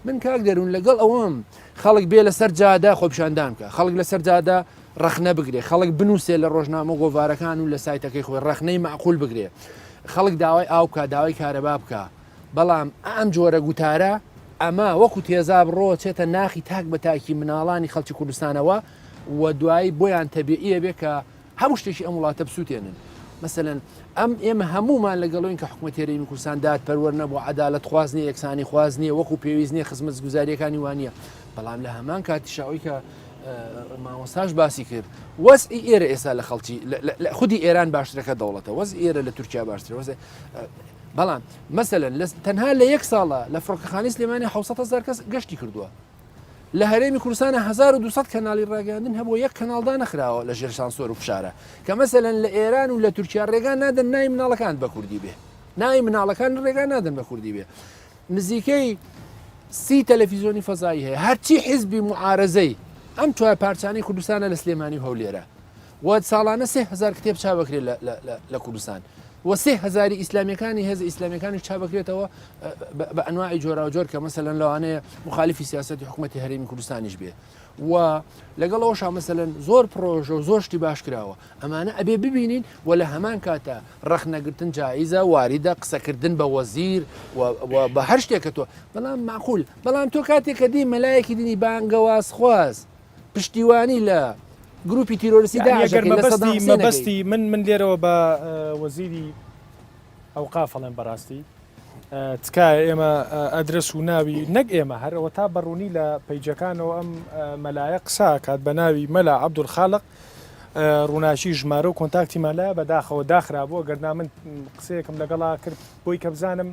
من کاک دەروون لەگەڵ ئەوەم خەڵک بێ لەسەر جادا خۆپیشاندان بکە خەڵک لەسەر جادا ڕەخنە بگرێ خەڵک بنووسێ لە ڕۆژنامە گۆڤارەکان و لە سایتەکەی خۆی ڕەخنەی معقول بگرێ خەڵک داوای ئاو بکە داوای کارەبا بکە بەڵام ئەم جۆرە گوتارە ئەمە وەکو تێزاب ڕۆ چێتە ناخی تاک بە تاکی مناڵانی خەڵکی کوردستانەوە و دوایی بۆیان تەبیعیە بێ کە هەموو شتێکی ئەم وڵاتە بسووتێنن مەسەلەن ئێمە هەمومان لەگەڵۆین کە حکوومەتی هەرێمی کوردستان دادپەروەرنە بۆ عەدالەت خوازنی یەکسانی خوازنیە وەکو پێویست نیە خزمەت گوزاریەکانی وانە بەڵام لە هەمان کاتی شاوی کە مامۆستاش باسی کرد وەزئی ئێرە ئێستا لە خەڵکی خودی ئێران باشترەکە دەوڵەتە وەز ئێرە لە تورکیا باشتر وەز بەڵام مەسەلەن تەنها لە یەک ساڵە لە فڕۆکەخانەی سلێمانی 700,000 کەس گەشتی کردووە لە هەرێمی کوردستانە 1200 کەناڵی ڕاگەاندن هەبوو یەک کەناڵدا نەخراوە لە ژێر سانسۆر و فشارە کە مەسەلەن لە ئێران و لە تورکیا ڕێگان نادەن ناوی مناڵەکان بە کوردی بێ ناوی مناڵەکان ڕێگان نادەن بە کوردی بێ نزیکەی 30 تەلەڤیزیۆنی فەزایی هەیە هەرچی حیزبی معارەزەی ئەم توای پارچانەی کوردستانە لە سلێمانی و هەولێرە و ساڵانە 3000 کتێب چاوەکرێ لە کوردستان و 3,000 ئیسلامیەکانی هێز ئیسلامیەکانی چابکرێتەوە بە ئەنواعی جۆرا و جۆر کە مەسەلەن لەوانەیە مخالفی سیاسەتی حکوومەتی هەرێمی کوردستانیش بێ و لەگەڵەوەشا مەسەلەن زۆر پرۆژە و زۆر شتی باش کراوە ئەمانە ئەبێ ببینین و لە هەمان کاتە ڕەخنەگرتن جاییزە واریدە قسەکردن بە وەزیر بە هەر شتێکە تۆ بەڵام معقول بەڵام تۆ کاتێکە دی مەلایەکی دینی بانگەواز خواز پشتیوانی لە گروپی تیرۆریستی مەبەستی من لێرەوە بە وەزیری ئەوقاف فەڵێن بەڕاستی تکایە ئێمە ئەدرس و ناوی نەک ئێمە هەرەوە تا بەڕوونی لە پەیجەکانەوە ئەم مەلایە قسا کات بە ناوی مەلا عەبدولخالق ڕووناچی ژمارە و کۆنتاکتی مەلایە بەداخەوە داخرابووە گەرنا من قسەیەکم لەگەڵا کرد بۆی کە بزانم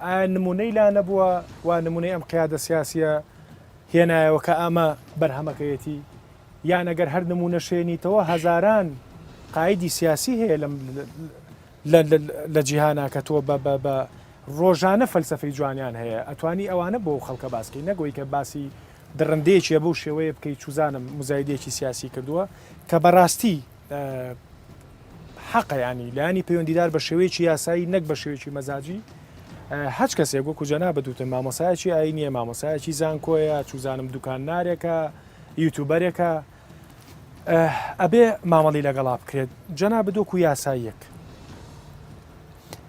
ئایا نمونەی لا نەبووە و نمونەی ئەم قیادە سیاسیە هێنایەوە کە ئەمە بەرهەمەکەیەتی یان ئەگەر هەر نمونە شوێنیتەوە هەزاران قایدی سیاسی هەیە لە جیهانە کە تۆ بە ڕۆژانە فەلسەفەی جوانیان هەیە ئەتوانی ئەوانە بۆ خەڵکە باسکەی نەگوی کە باسی دڕندێکیە بەو شێوەیە بکەیت چوزانم مزایدێکی سیاسی کردووە کە بەڕاستی حەقەیانی لایانی پەیوەندیدار بە شێوەیەکی یاسایی نەک بە شێوەیەکی مەزاجی هەچ کەسێک وەکو جەنا بەدوتن مامۆسایەکی ئاینیە مامۆسایەکی زانکۆیە چوزانم دوکاننارێکە یوتوبەرێکە ئەبێ مامەڵی لەگەڵا بکرێت جەنا بدۆکو یاساییەک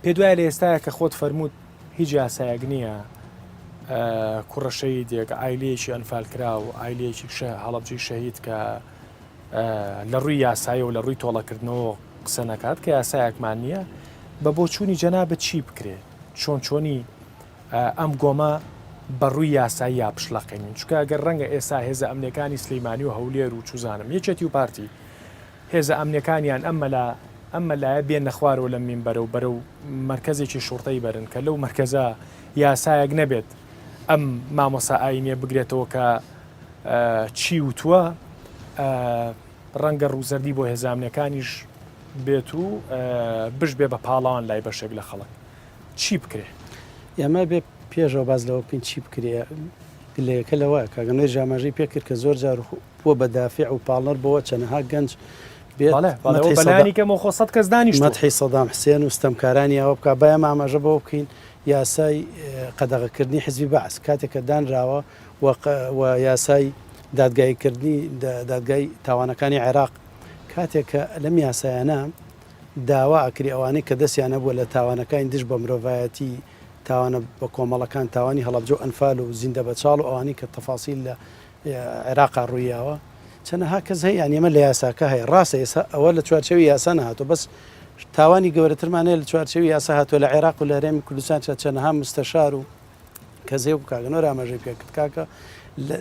پێ دوایە لە ئێستاە کە خۆت فەرمووت هیچ یاسایەک نییە کوڕەشەی دێک ئایلەیەکی ئەنفالکرا و ئایلەیەکی هەڵەبجی شەهید کە لە ڕووی یاسایی و لە ڕووی تۆڵەکردنەوە قسە نەکات کە یاسایەکمان نییە بە بۆچوونی جەنا بە چی بکرێت چۆنی ئەم گۆمە بەڕووی یاسایی یا پشلەقێنین چکە ئەگەر ڕەنگە ئێستا هێزە ئەمنیەکانی سلەیمانی و هەولێر و چوزانم یەکێتی و پارتی هێزە ئەمنیەکانیان ئەمە لایە بێن نەخوارەوە لە مینبەرە و بەرە و مرکزێکی شوڕتەی بەرن کە لەو مرکزە یاسایەک نەبێت ئەم مامۆسا ئاینیە بگرێتەوە کە چی وتووە ڕەنگە ڕووزەردی بۆ هێزامنەکانیش بێت و بش بێ بە پاڵاوان لای بەشێک لە خەڵک چی بکرێ ئێمە بێ پێشەوە باز لەوە بکەین چی بکرێ گلەیەکە لەوە کاگەنەی ژاماژەی پێکرد کە زۆر جار بۆ بەدافع و پاڵنەر بەوە چەنەها گەنج بەلایانی کە مۆخۆ سەد کەس دانیشت مەدحی سەدام حسێن و ستەمکارانی ئەوە بکە باە ئاماژە بەوە بکەین یاسای قەدەغەکردنی حزبی بەعس کاتێککە دانراوە و یاسای دادگایکردنی دادگای تاوانەکانی عێراق کاتێککە لەم یاسایانە داوا ئەکری ئەوانەی کە دەستیانە بووە لە تاوانەکانی دش بە مرۆڤایەتی تاوانە بە کۆمەڵەکان تاوانی هەڵەبجە و ئەنفال و زیندە بەچاڵ و ئەوانی کە تەفاسیل لە عێراقا ڕوویاوە چەنەها کەس هەیە ئەمە لە یاساکە هەیە ڕاستە ئێستا ئەوە لە چوارچەوی یاسا نهاتۆ بەس تاوانی گەورەترمانەیە لە چوارچەوی یاسا هاتووە لە عێراق و لە هەرێمی کوردستان چەنەها مستەشار و کەسێ و کاگەنەوە ئاماژەی پێکرد کاکە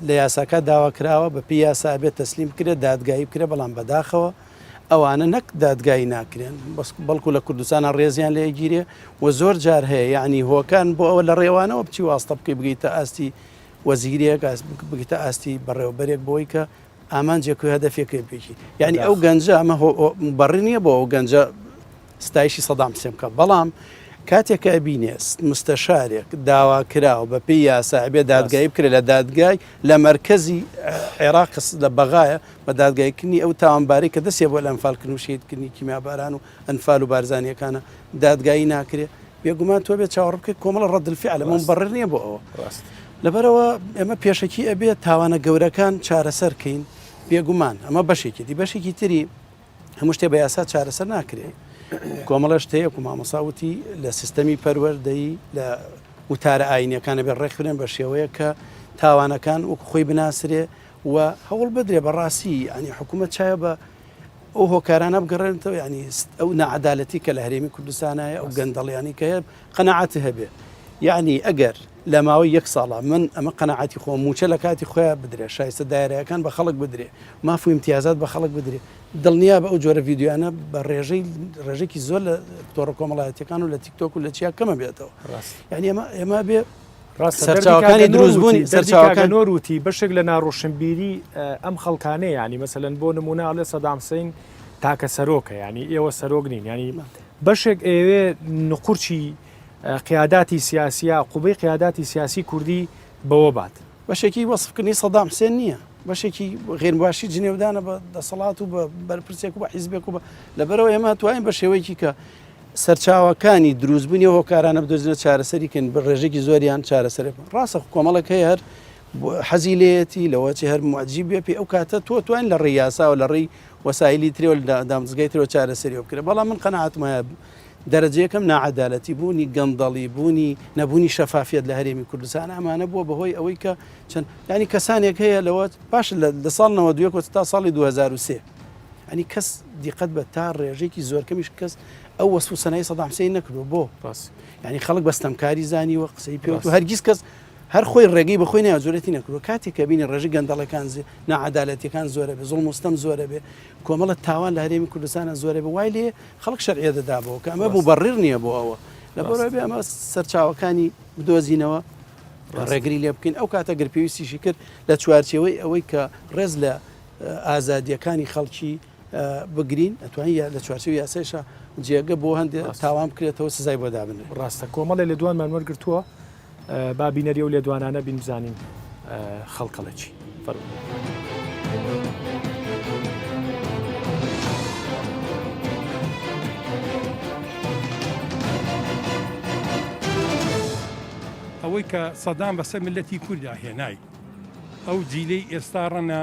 لە یاساکە داوا کراوە بە پێی یاسا بێت تەسلیم بکرێت دادگایی بکرێت بەڵام بەداخەوە ئەوانە نەک دادگایی ناکرێن بەڵکو لە کوردستانە ڕێزیان لێگیرێ و زۆر جار هەیە یعنی هۆکان بۆ ئەوە لە ڕێوانەوە بچی واستە بکەی بگەیتە ئاستی وەزیرێک بگیتە ئاستی بەڕێوەبەرێک بۆی کە ئامانجێکی هەدەفێکی بێکی یعنی ئەو گەنجە ئەمە بەڕی نییە بۆ ئەو گەنجە ستایشی سەدام حسێن بکە بەڵام کاتێکە بینێ مستەشارێک داوا کراوە بە پێی یاسا بێ دادگایی بکرێت لە دادگای لە مرکزی عێراق لە بەغایە بە دادگایکردنی ئەو تاوانباری کە دەستێ بۆ لە ئەنفالکردن و شێتکردنی کیمیاباران و ئەنفال و بارزانیەکانە دادگایی ناکرێت بێگومان تۆ بێت چاوەڕ بکەیت کۆمەڵە ڕەدڵفعل لەمە بەڕێ نییە بۆ ئەوە لەبەرەوە ئێمە پێشەکی ئەبێت تاوانە گەورەکان چارەسەرکەین بێگومان ئەمە بەشێکی تری هەموو شتێ بە یاسا چارەسەر ناکرێت کۆمەڵە شتەیە و مامەساوتی لە سیستەمی پەروەردەیی لە وتارە ئاینیەکانە بێ ڕێکخورێن بە شێوەیە کە تاوانەکان وەکو خۆی بناسرێ و هەوڵ بدرێ بەڕاستی ئەنی حکوومەت چایە بە ئەو هۆکارانە بگەڕێنەوە ینی ئەو نەعەدالەتی کە لە هەرێمی کوردستانایە ئەو گەندەڵیانی کە هەیە قەنەعەتی هەبێ یعنی ئەگەر لە ماوەی یەک ساڵە من ئەمە قەنەعەتی خۆم موچە لە کاتی خۆیان بدرێ شایستە دایرەکان بە خەڵک بدرێ مافو امتیازات بە خەڵک بدرێ دڵنیا بە ئەو جۆرە ڤیددیوانە بە ڕێژێکی زۆر لە تۆڕە کۆمەڵایەتەکان و لە تیکتۆک و لە چیا کەمە بێتەوە یعنی ئێمە بێ سەرچاوەکانی دروستبوونی سەرچاوەکان نۆروتی بەشێک لە ناڕۆشنبیری ئەم خەڵکانەیە ینی مەسەلەن بۆ نمونە لە سەدام حسین تاکە سەرۆکە ینی ئێوە سەرۆک نین ینی بەشێک ئێوێ نقورچی قیاداتی سیاسیە قوبەی قیاداتی سیاسی کوردی بەوە بات بەشێکی وەصفکردنی سەدام حسێن نییە بەشێکی غێرباشی جنێودانە بە دەسەڵات و بە بەرپرسێک و بە حیزبێک و بە لەبەرەوە ئێمە توانین بە شێوەیەکی کە سەرچاوەکانی دروستبوونی هۆکارانە بدۆزنە چارەسەریکەن بە ڕێژێکی زۆریان چارەسەر ڕاستە کۆمەڵک هەیە هەر حەزی لێتی لەوەچی هەر معجیب بێ پێ ئەو کاتە تۆ توان لە ڕێیاساوە لە ڕێی وەسایلی ترێوە دامزگای ترەوە چارەسەری بکرێت بەڵام من قەنەعاتمە دەرەجەیەکەم ناعەدالەتی بوونی گەندەڵی بوونی نەبوونی شەفافیت لە هەرێمی کوردستان ئەمانە بووە بەهۆی ئەوەی کە چەند ینی کەسانێک هەیە لەوە باش لە ساڵ 92 تا ساڵی 2023 ئەنی کەس دیقەت بە تا ڕێژێکی زۆرکەمیش کەس ئەو وەسف و سەنای سەدام حوسێن نەکردو بۆ ینی خەڵک بەستەمکاری زانیوە قسەی پێوت و هەرگیز کەس هەر خۆی ڕێگەی بەخۆی نیا زۆرەتی نەکردو کاتێک کە بینی ڕێژی گەندەڵەکان ناعەدالەتیەکان زۆرە بێ زوڵم و ستەم زۆرە بێ کۆمەڵە تاوان لە هەرێمی کوردستانە زۆرە بێ وای لێ خەڵک شەرعیە دەدابەوە کە ئەمە مبەڕیر نییە بۆ ئەوە لەبەرەوەی بێ ئەمە سەرچاوەکانی بدۆزینەوە ڕێگری لێ بکەین ئەو کاتە گەر پێویستیشی کرد لە چوارچەوەی ئەوەی کە ڕێز لە ئازادیەکانی خەڵکی بگرین ئەتوانین لە چوارچەوەی یاسایشە جێگە بۆ هەندێک تاوان بکرێتەوە سزای بۆ دابن ڕاستە کۆمەڵێ لە دوانمان وەرگرتووە با بینەری و لێدوانانە بین بزانین خەڵکەڵەکی ئەوەی کە سەدام بەسەر ملەتی کووردا هێنای ئەو جیلەی ئێستا ڕەنە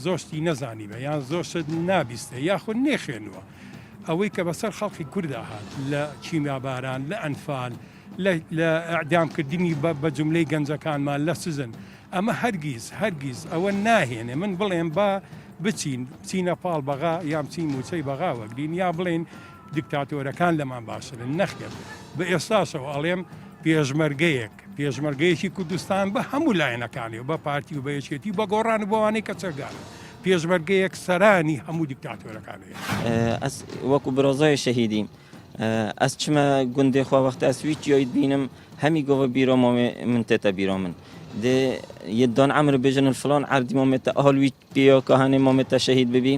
زۆشتی نەزانی بە یان زۆشت نابیستە یاخود نێخێنوە ئەوەی کە بەسەر خەڵکی کووردا هات لە چیماباران لە ئەنفال لە ئەعدامکردنی بە جملەی گەنجەکانمان لە سزن ئەمە هەرگیز ئەوە ناهێنێ من بڵێم با بچینە پاڵ بەغا یام چین موچەی بەغا وەگرین یا بڵێن دیکتاتۆرەکان لەمان باشترن نەخێت بە ئێستاشەوە ئەڵێم پێشمەرگەیەکی کوردستان بە هەموو لایەنەکانی و بە پارتی و بە یەکێتی بە گۆڕان بۆوانەی کە چەگان پێشمەرگەیەک سەرانی هەموو دیکتاتۆرەکانەیە ئەس وەکو برۆزای شەهیدی ئەس چمە گوندێ خواوەختە ئەسویچیۆیت بینم هەمی گۆڤە بیرۆ من تێتە بیرۆ من یدان عمر بێژن الفلان عردی مۆمێتە ئەهڵوی پێیە کە هەنێ مۆمێتە شەهید ببی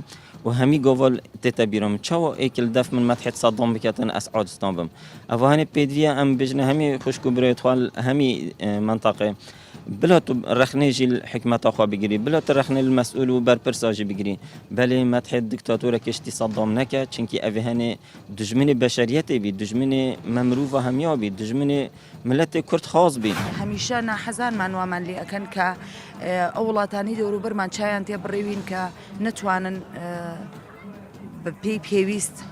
و هەمی گۆڤڵ تێتە بیرۆم چاوە ئێکل دەف من مەتحێت سەدام بکاتن ئەس عاجستان بم ئەوە هەنێ پێدویە ئەم بژنە هەمی خوشک و برێت خوال هەمی منطقه بلا تو رخنيجي الحكمة أخوة بجري بلا ترخني المسؤول وبربرساجي بجري بل ما تحد دكتاتورة كشتي صدام نكا چنكي أفهاني دجمني بشريتي بي دجمني ممروفة هميا بي دجمني ملت كرد خاص بي هميشه نحزان من ومن لي أكن ك أولاتاني دورو برمان شايان تبريوين ك نتوانن بيويست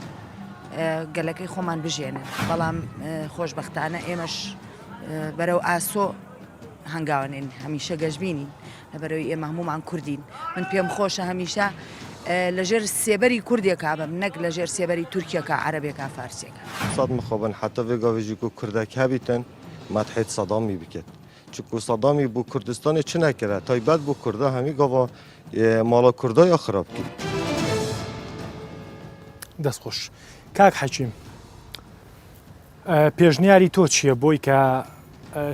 قالك خومان بجينا بلام خوش بختانا إيمش برو آسو هەنگاوانێن هەمیشە گەشتبینین لەبەرەوەی ئێمە هەمومان کوردین من پێم خۆشە هەمیشە لەژێر سێبەری کوردێکا بم نەک لەژێر سێبەری تورکیەکە عەرەبێکا فارسێکە سەد مخۆبن حتا vêgavêjî ku Kurdek hebîtin medhêt Sedamî bikit çiku Sedamî bû Kurdistanê çi nekire taybet bû Kurda hemî gava mala Kurda ya xirab kir دەستخۆش کاک حەکیم پێشنیاری تۆ چییە بۆی کە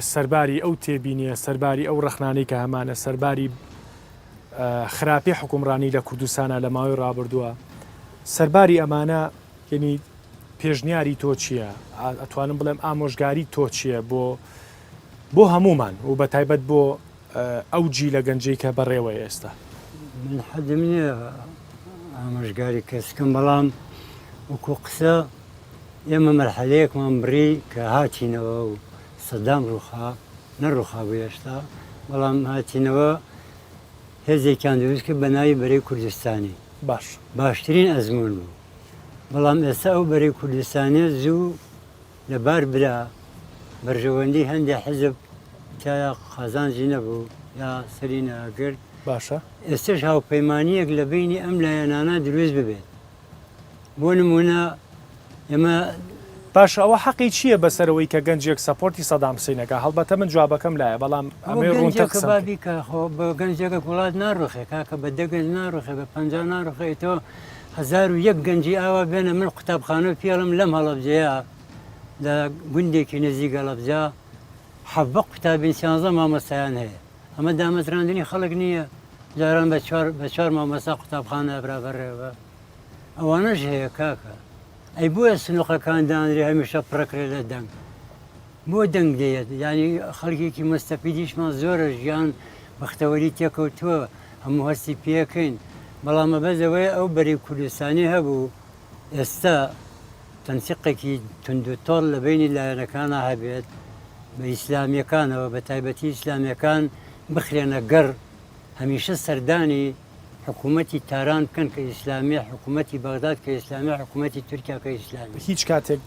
سەرباری ئەو تێبینیە سەرباری ئەو ڕەخنانەی کە هەمانە سەرباری خراپی حکومڕانی لە کوردستانە لە ماوەی ڕابردووە سەرباری ئەمانە یعنی پێشنیاری تۆ چییە ئەتوانم بڵێم ئامۆژگاری تۆ چییە بۆ هەمومان و بە تایبەت بۆ ئەو جی لە گەنجەی کە بەڕێوە ئێستا من حەدم نییە ئامۆژگاری کەسکەم بەڵام وەکو قسە ئێمە مەرحەلەیەکمان بڕی کە هاتینەوە و سەدام ڕووخا نەڕووخا بوو هێشتا بەڵام هاتینەوە هێزێکیان دروست کرد بە ناوی بەرەی کوردستانی باشترین ئەزمون بوو بەڵام ئێستا ئەو بەرەی کوردستانیە زوو لەبار برا بەرژەوەندی هەندێک حزب تایە خەزانجی نەبوو یا سەری نەگرت باشە ئێستش هاوپەیمانیەک لە بینی ئەم لایەنانە دروست ببێت بۆ نمونە ئێمە باش ئەوە حەقی چییە بەسەرەوەی کە گەنجێک سەپۆرتی سەدام حوسێنەکە هەڵبەتە من جوابەکەم لایە بەڵام ئەمەی ڕوونتە بابی کە بە گەنجێکە وڵات ناڕوخێ کاکە بە دەگەنج ناڕوخێ بە پەنج ناڕوخێتەوە 1001 گەنجی ئاوا بێنە من قوتابخانە پێڵم لەم هەڵەبجەیە لە گوندێکی نزیک هەڵەبجا حەڤە قوتابین 11 مامۆستایان هەیە ئەمە دامەزراندنی خەڵک نییە جاران بە 4 مامۆستا قوتابخانە برابەڕێەوە ئەوانەش هەیە کاکە ئەی بۆیە سنووقەکان دانرێ هەمیشە پڕەکرێ لە دەنگ بۆ دەنگ دێت ینی خەڵکێکی مستەفیدیشمان زۆرە ژیان بەختەوەری تێکەوتووە هەموو هەستی پێەکەین بەڵام بەزەوەی ئەو بەری کوردستانی هەبوو ئێستا تەنسیقێکی تونندتۆڵ لە بینی لایەنەکانە هەبێت بە ئیسلامیەکانەوە بە تایبەتی ئیسلامیەکان بخرێنە گەڕ هەمیشە سەردانی حکوومەتی تاران بکەن کە ئیسلامی حکوومەتی بەغداد کە ئیسلامی حکوومەتی تورکیا کە ئیسلامی هیچ کاتێک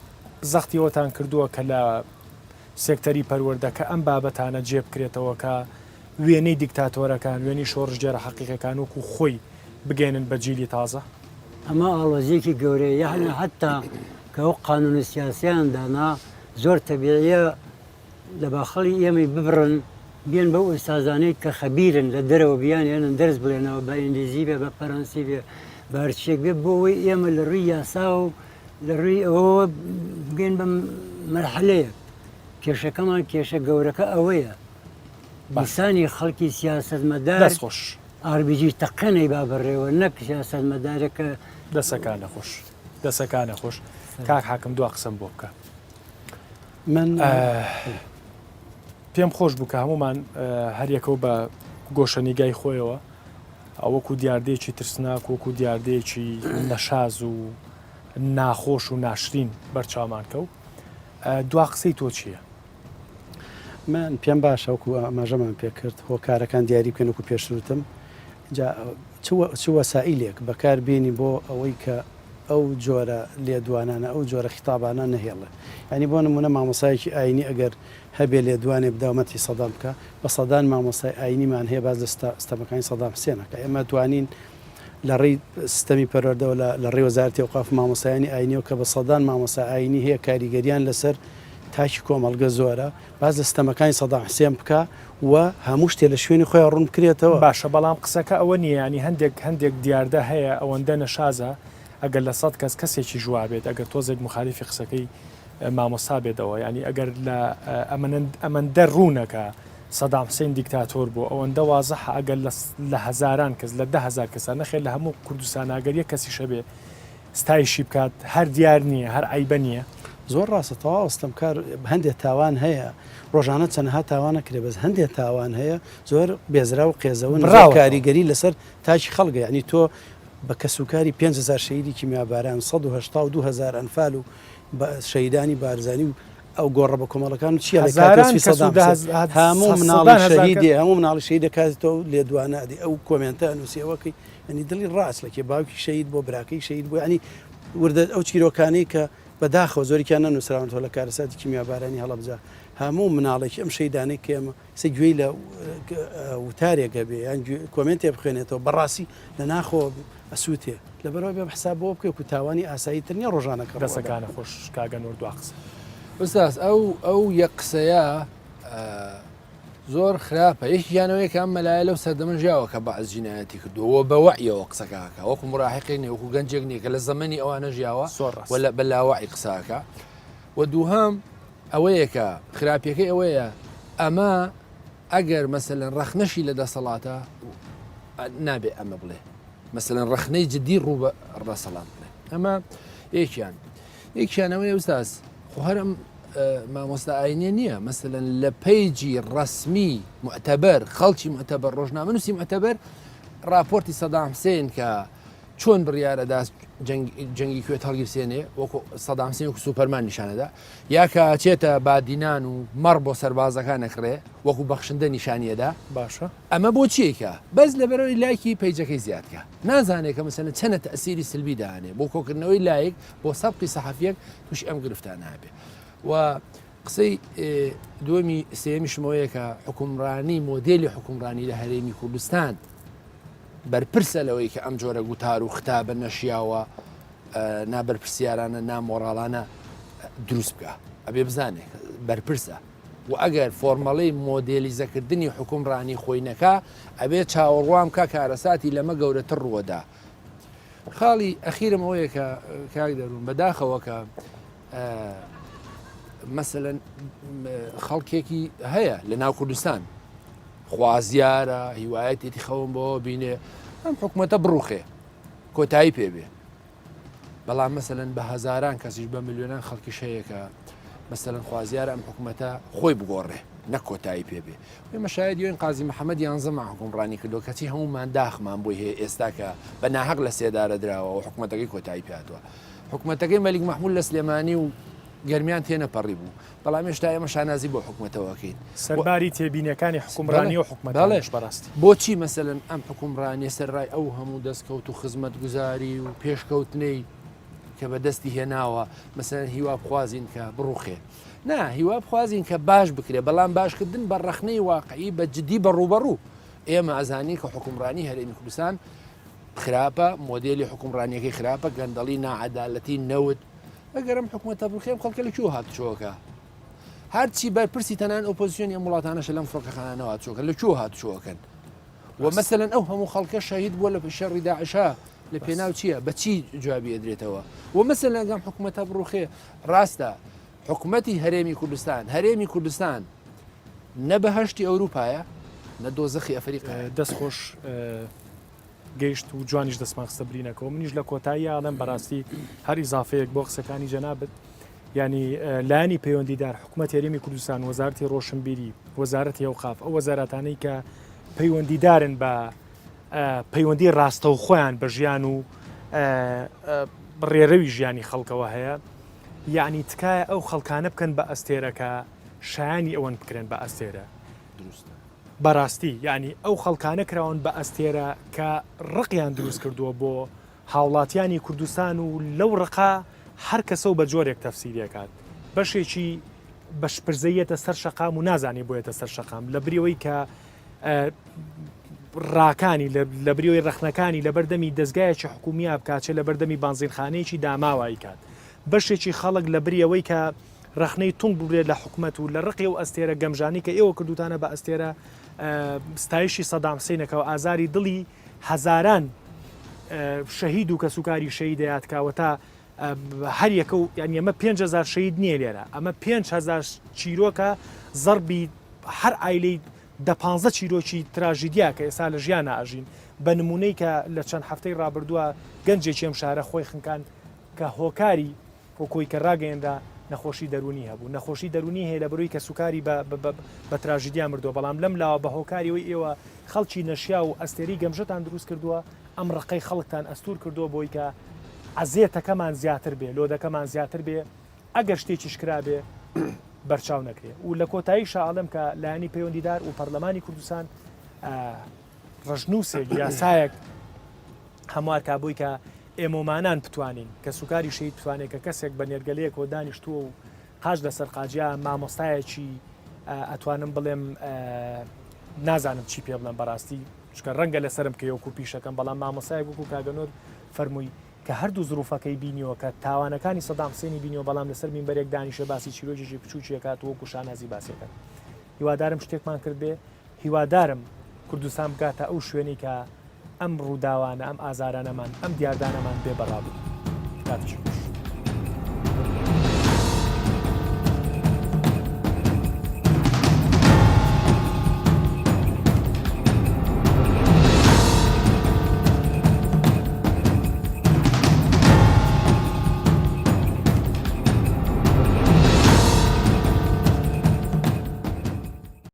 زەختی ئەوتان کردووە کە لە سێکتەری پەروەردەکە ئەم بابەتانە جێبکرێتەوە کە وێنەی دیکتاتۆرەکان وێنی شۆڕژگەرە حەقیقەکان وەکو خۆی بگەێنن بە جیلی تازە ئەمە ئاڵۆزیەکی گەورەیە یعنی حتا کە ئەو قانون سیاسیان دانا زۆر تەبیعیە لە باخەڵی ئێمەی ببڕن بێن بەو ئوستازانەی کە خەبیرن لە دەرەوە بیانێنن دەرس بڵێنەوە بە ئینگلیزی بێ بە فەڕەنسی بێ بە هەرچێک بێ بۆ ئەوەی ئێمە لە ڕووی یاسا و لە ڕووی ئەوە بگەین بە مەرحەلەیە کێشەکەمان کێشە گەورەکە ئەوەیە دیسانی خەڵکی سیاسەتمەدار خۆش ئاربیجی تەقەنەی با بڕێوە نەک سیاسەتمەدارەکە دەسەکانە خۆش دەسەکانە خۆش کاک حاکم دوا قسم بۆ بکە من پێم خۆش بوو کە هەمومان هەریەکەو بە گۆشەنیگای خۆیەوە ئەوەکو دیاردەیەکی ترسناک وەکو دیاردەیەکی نەشاز و ناخۆش و ناشرین بەرچاومان کە و دوا قسەی تۆ چییە؟ من پێم باشە وەکو ئاماژەمان پێکرد هۆکارەکان دیاری بکەن وەکو پێشوتم چ وەسائلێک بەکاربێنی بۆ ئەوەی کە ئەو جۆرە لێدوانانە ئەو جۆرە خیتابانە نەهێڵە ینی بۆ نمونە مامۆسایەکی ئاینی ئەگەر هەبێ لێدوانێ بداومەتی سەدام بکە بە سەدان مامۆسای ئاینیمان هەیە باز ستەمەکانی سەدام حسێنەکە ئێمە توانین لە ڕێی سیستەمی پەروەردەوە لە ڕێ وەزارەتی ئەوقاف مامۆسایانی ئاینیەوە کە بە سەدان مامۆسای ئاینی هەیە کاریگەریان لەسەر تاکی کۆمەڵگە زۆرە باز لە ستەمەکانی سەدام حسێن بکە و هەموو شتێ لە شوێنی خۆیان ڕوون بکرێتەوە باشە بەڵام قسەکە ئەوە نییە ینی هەندێک دیاردە هەیە ئەوەندە نەشازە ئەگەر لە 100 کەس کەسێکی ژوا بێت ئەگەر تۆزێک مخالیفی قسەکەی مامۆستا بێتەوە ینی ئەگەر لە ئەمەندە ڕوونەکە سەدام حسین دیکتاتۆر بوو ئەوەندە وازەح ئەگەر لە هەزاران کەس لە 10,000 کەسان نەخێت لە هەموو کوردستان ئەگەر یە کەسی شەبێ ستایشی بکات هەر دیار نییە هەر عیبە نییە زۆر ڕاستە تەواو ئەستەمکار هەندێک تاوان هەیە ڕۆژانە چەندها تاوانەکرێ بەس هەندێک تاوان هەیە زۆر بێزرا و قێزەون کاریگەری لەسەر تاکی خەڵگە ینی تۆ بە کەسوکاری 5,000 شەیدی کیمیاباران 182,000 ئەنفال و شەیدانی بارزانی و ئەو گۆڕە بە کۆمەڵەکان چی هەموو مناڵی شەهیدی هەموو مناڵی شەهید دەکاتەوە لێدوانادی ئەو کۆمنتە نووسیەوەکەی ئەنی دڵی ڕاست لەکێ باوکی شەهید بۆ براکەی شەهید بوو ینی وردە ئەو چیرۆکانەی کە بەداخەوە زۆریان نەنووسراونەوە لە کارەساتی کیمیابارانی هەڵەبجا هەموو مناڵێکی ئەم شەیدانەی کێمە سە گوێی لە وتارێکە بێ یان کۆمنتێ بخوێنێتەوە بەڕاستی لە ناخۆ ئەسووتێ لەبەرەوە بێ حساب بۆ بکە و تاوانی ئاسایی ترنیە ڕۆژانەکە دەسەکانە خۆش کاگەنۆر دوا قسە ئوستاز ئەو یەک قسەیە زۆر خراپە یەکیانەوەی کە ئەم مەلایە لەو سەردەمە ژیاوە کە بەعز جینایەتی کردووە بە وەعیەوە قسەکەکە وەکو مراحقی نێ وەکو گەنجێک نییە کە لە زەمەنی ئەوانە ژیاوە وە بەلاوەعی قساکە و دووهەم ئەوەیە کە خراپیەکەی ئەوەیە ئەمە ئەگەر مەسەلەن ڕەخنەشی لە دەسەڵاتە نابێ ئەمە بڵێ مەسەلەن ڕەخنەی جدی ڕوو بە ڕەسەڵات بڵێ ئەمە یەکیانەوەی ئوستاز خۆ هەرم مامۆستا ئاینێ نییە مەسەلەن لە پەیجی ڕسمی معتەبەر خەڵکی معتەبەر ڕۆژنامە نووسی معتەبەر راپۆرتی سەدام حسێن کە چۆن بڕیارەدا جەنگی کوێت هەڵگیرسێنێ وەکو سەدام حسێن وەکو سوپەرمان نیشانەدا یا کە چێتە بادینان و مەڕ بۆ سەربازەکان نەکڕێ وەکو بەخشندە نیشانیەدا باشە ئەمە بۆ چیەکە بەس لەبەرەوەی لایکی پەیجەکەی زیادکە نازانێت کە مەسەلەن چەنە تەسیری سلبی داهانێ بۆ کۆکردنەوەی لایک بۆ سەبقی سەحەفیەک توش ئەم گرفتان هەبێ و قسەی دووەمی سێمیشمەوەیە کە حکومڕانی مۆدێلی حکومڕانی لە هەرێمی کوردستان بەرپرسە لەوەی کە ئەم جۆرە گوتار و خراپە نەشیاوە نابەرپرسیارانە نامۆڕاڵانە دروست بکە ئەبێ بزانێت بەرپرسە و ئەگەر فۆرمەڵی مۆدێلیزەکردنی حکومڕانی خۆینەکە ئەبێت چاوەڕوام کە کارەساتی لەمە گەورەتر ڕووەدا خاڵی ئەخیرم ئەوەیە کە کاک دەروون بەداخەوە کە مەسەلەن خەڵکێکی هەیە لە ناو کوردستان خوازیارە هیوایەتێتی خەوم بۆ بینێ ئەم حکوومەتە بڕوخێ کۆتایی پێبێ بەڵام مەسەلەن بە هەزاران کەسیش بە ملیۆنان خەڵکیش هەیە کە مەسەلەن خوازیارە ئەم حکوومەتە خۆی بگۆڕێ نەک کۆتایی پێبێ مەشاهد دیوێن قازی محەممەد یانزەمە حکومڕانی کردو کەچی هەمومان داخمان بۆی هەیە ئێستا کە بە ناحەق لە سێدارە دراوە و حکوومەتەکەی کۆتایی پێاتوە حکوومەتەکەی مەلیک مەحموود لە سلێمانی و گەرمیان تێنەپەڕی بوو بەڵام هێشتا ئێمە شانازی بۆ حکوومەتەوەکەین سەرباری تێبینەکانی حکومڕانی و حکومەتەڵێش بەڕاستی بۆچی مەسەلەن ئەم حکومڕانی سەرڕای ئەو هەموو دەستکەوت و خزمەت گوزاری و پێشکەوتنەی کە بەدەستی هێناوە مەسەرەن هیوا بخوازین کە بڕوخێ نا هیوا بخوازین کە باش بکرێ بەڵام باشکردن بە ڕەخنەی واقعی بە جددی بە ڕوبەڕوو ئێمە ئەزانی کە حکومڕانی هەرێمی کوردستان خراپە مۆدلی حکومڕانیەکەی خراپە گەندەڵی ناعەدالەتی نەوت ئەگەرم حکوومەتە بڕخێم خەڵکە لەکوێ هاتوچۆکە هەرچی بەرپرسی تەنان ئۆپۆزیسیۆنی وڵاتانەش لەم فڕۆکەخانانەوە هاتوچۆکە لەکوێ هاتوچۆکەن و مەسەلەن ئەو هەموو خەڵکە شەهید بووە لە شەڕی داعشا لە پێناو چییە بەچی جوابی ئەدرێتەوە و مەسەلەن ئەگەم حکوومەتە بڕوخێ ڕاستە حکوومەتی هەرێمی کوردستان نە بەهەشتی ئەوروپایە نە دۆزەخی ئەفریقا دەستخۆش گەیشت و جوانیش دەستمان خستە برینەکەەوە منیش لە کۆتایی ئاڵم بەڕاستی هەر ئیزافەیەک بۆ قسەکانی جەنابەت ینی لایانی پەیوەندیدار حکوومەت هەرێمی کوردستان وەزارەتی ڕۆشنبیری وەزارەتی ئەوقاف ئەو وەزارەتانەی کە پەیوەندیدارن بە پەیوەندی ڕاستە و خۆیان بە ژیان و ڕێرەوی ژیانی خەڵکەوە هەیە یعنی تکایە ئەو خەڵکانە بکەن بە ئەستێرەکە شایانی ئەوەن بکرێن بە ئەستێرە بەڕاستی ینی ئەو خەڵکانە کراون بە ئەستێرە کە ڕقیان دروست کردووە بۆ هاوڵاتیانی کوردستان و لەو ڕقا هەر کەسە و بە جۆرێک تەفسیریەکات بەشێکی بەشپرزەیەتە سەر شەقام و نازانی بۆیەتە سەر شەقام لە بریەوەی کە ڕاکانی لە بریۆی ڕخنەکانی لە بەردەمی دەستگایەکی حکومیە بکاتچە لە بەردەمی بانزیرخانەیەکی داماوایی کات بەشێکی خەڵک لە بریەوەی کە ڕخنەی تونگ بڕێت لە حکوومەت و لە ڕقی و ئەستێرە گەمژانی کە ئێوە کردوتانە بە ئەستێرە ستایشی سەدام حوسێنەکەەوە ئازاری دڵی هەزاران شەهید و کە سوکاری شەهید دەیاتکاوە تا هەر یەکە و یان ئەمە 5,000 شەهید نییە لێرە ئەمە 5,000 چیرۆکە زەربی هەر ئایلەی دە 15 چیرۆکی تراژیدیا کە ئێستا لە ژیان ئاژین بە نمونەی کە لە چەند هەفتەی ڕابردووە گەنجێکی ئەم شارە خۆی خنکان کە هۆکاری هۆکۆی کە ڕاگەیەندا نەخۆشی دەرونی هەبوو نەخۆشی دەرونی هەیە لە بەروی کە سوکاری بە تراژیدیا مردووە بەڵام لەم لاوە بە هۆکاریەوەی ئێوە خەڵکی نەشیا و ئەستێری گەمژەتان دروست کردووە ئەم ڕقەی خەڵکتان ئەستور کردووە بۆی کە عزیەتەکەمان زیاتر بێ لۆدەکەمان زیاتر بێ ئەگەر شتێکی شکرا بێ بەرچاو نەکرێ و لە کۆتایی شاڵم کە لایانی پەیوەندیدار و پەرلەمانی کوردستان ڕژنووسێک یاسایەک هەموار کابووی کە ئێمەمانان بتوانین کە سوکاری شەید بتوانێت کە کەسێک بە نێرگەلەیەک و دانیشتووە و قاش لەسەر قاجیا مامۆستایەکی ئەتوانم بڵێم نازانم چی پێ بڵێم بەڕاستی چکە ڕەنگە لەسرم کە یوکو پیشەکەم بەڵام مامۆستایەک وەکو کاگەنۆر فەرمووی کە هەردوو زروفەکەی بینیەوە کە تاوانەکانی سەدام حوسێنی بینیەوە بەڵام لەسەر مینبەرێک دانیشە باسی چیرۆکێکی بچووکێکات وەکو شانازی باسێکات هیوادارم شتێکمان کرد بێ هیوادارم کوردستان بگاتە ئەو شوێنی کە ئەم ڕووداوانە ئەم ئازارانەمان ئەم دیاردانەمان بێ بەڕابوو کاتش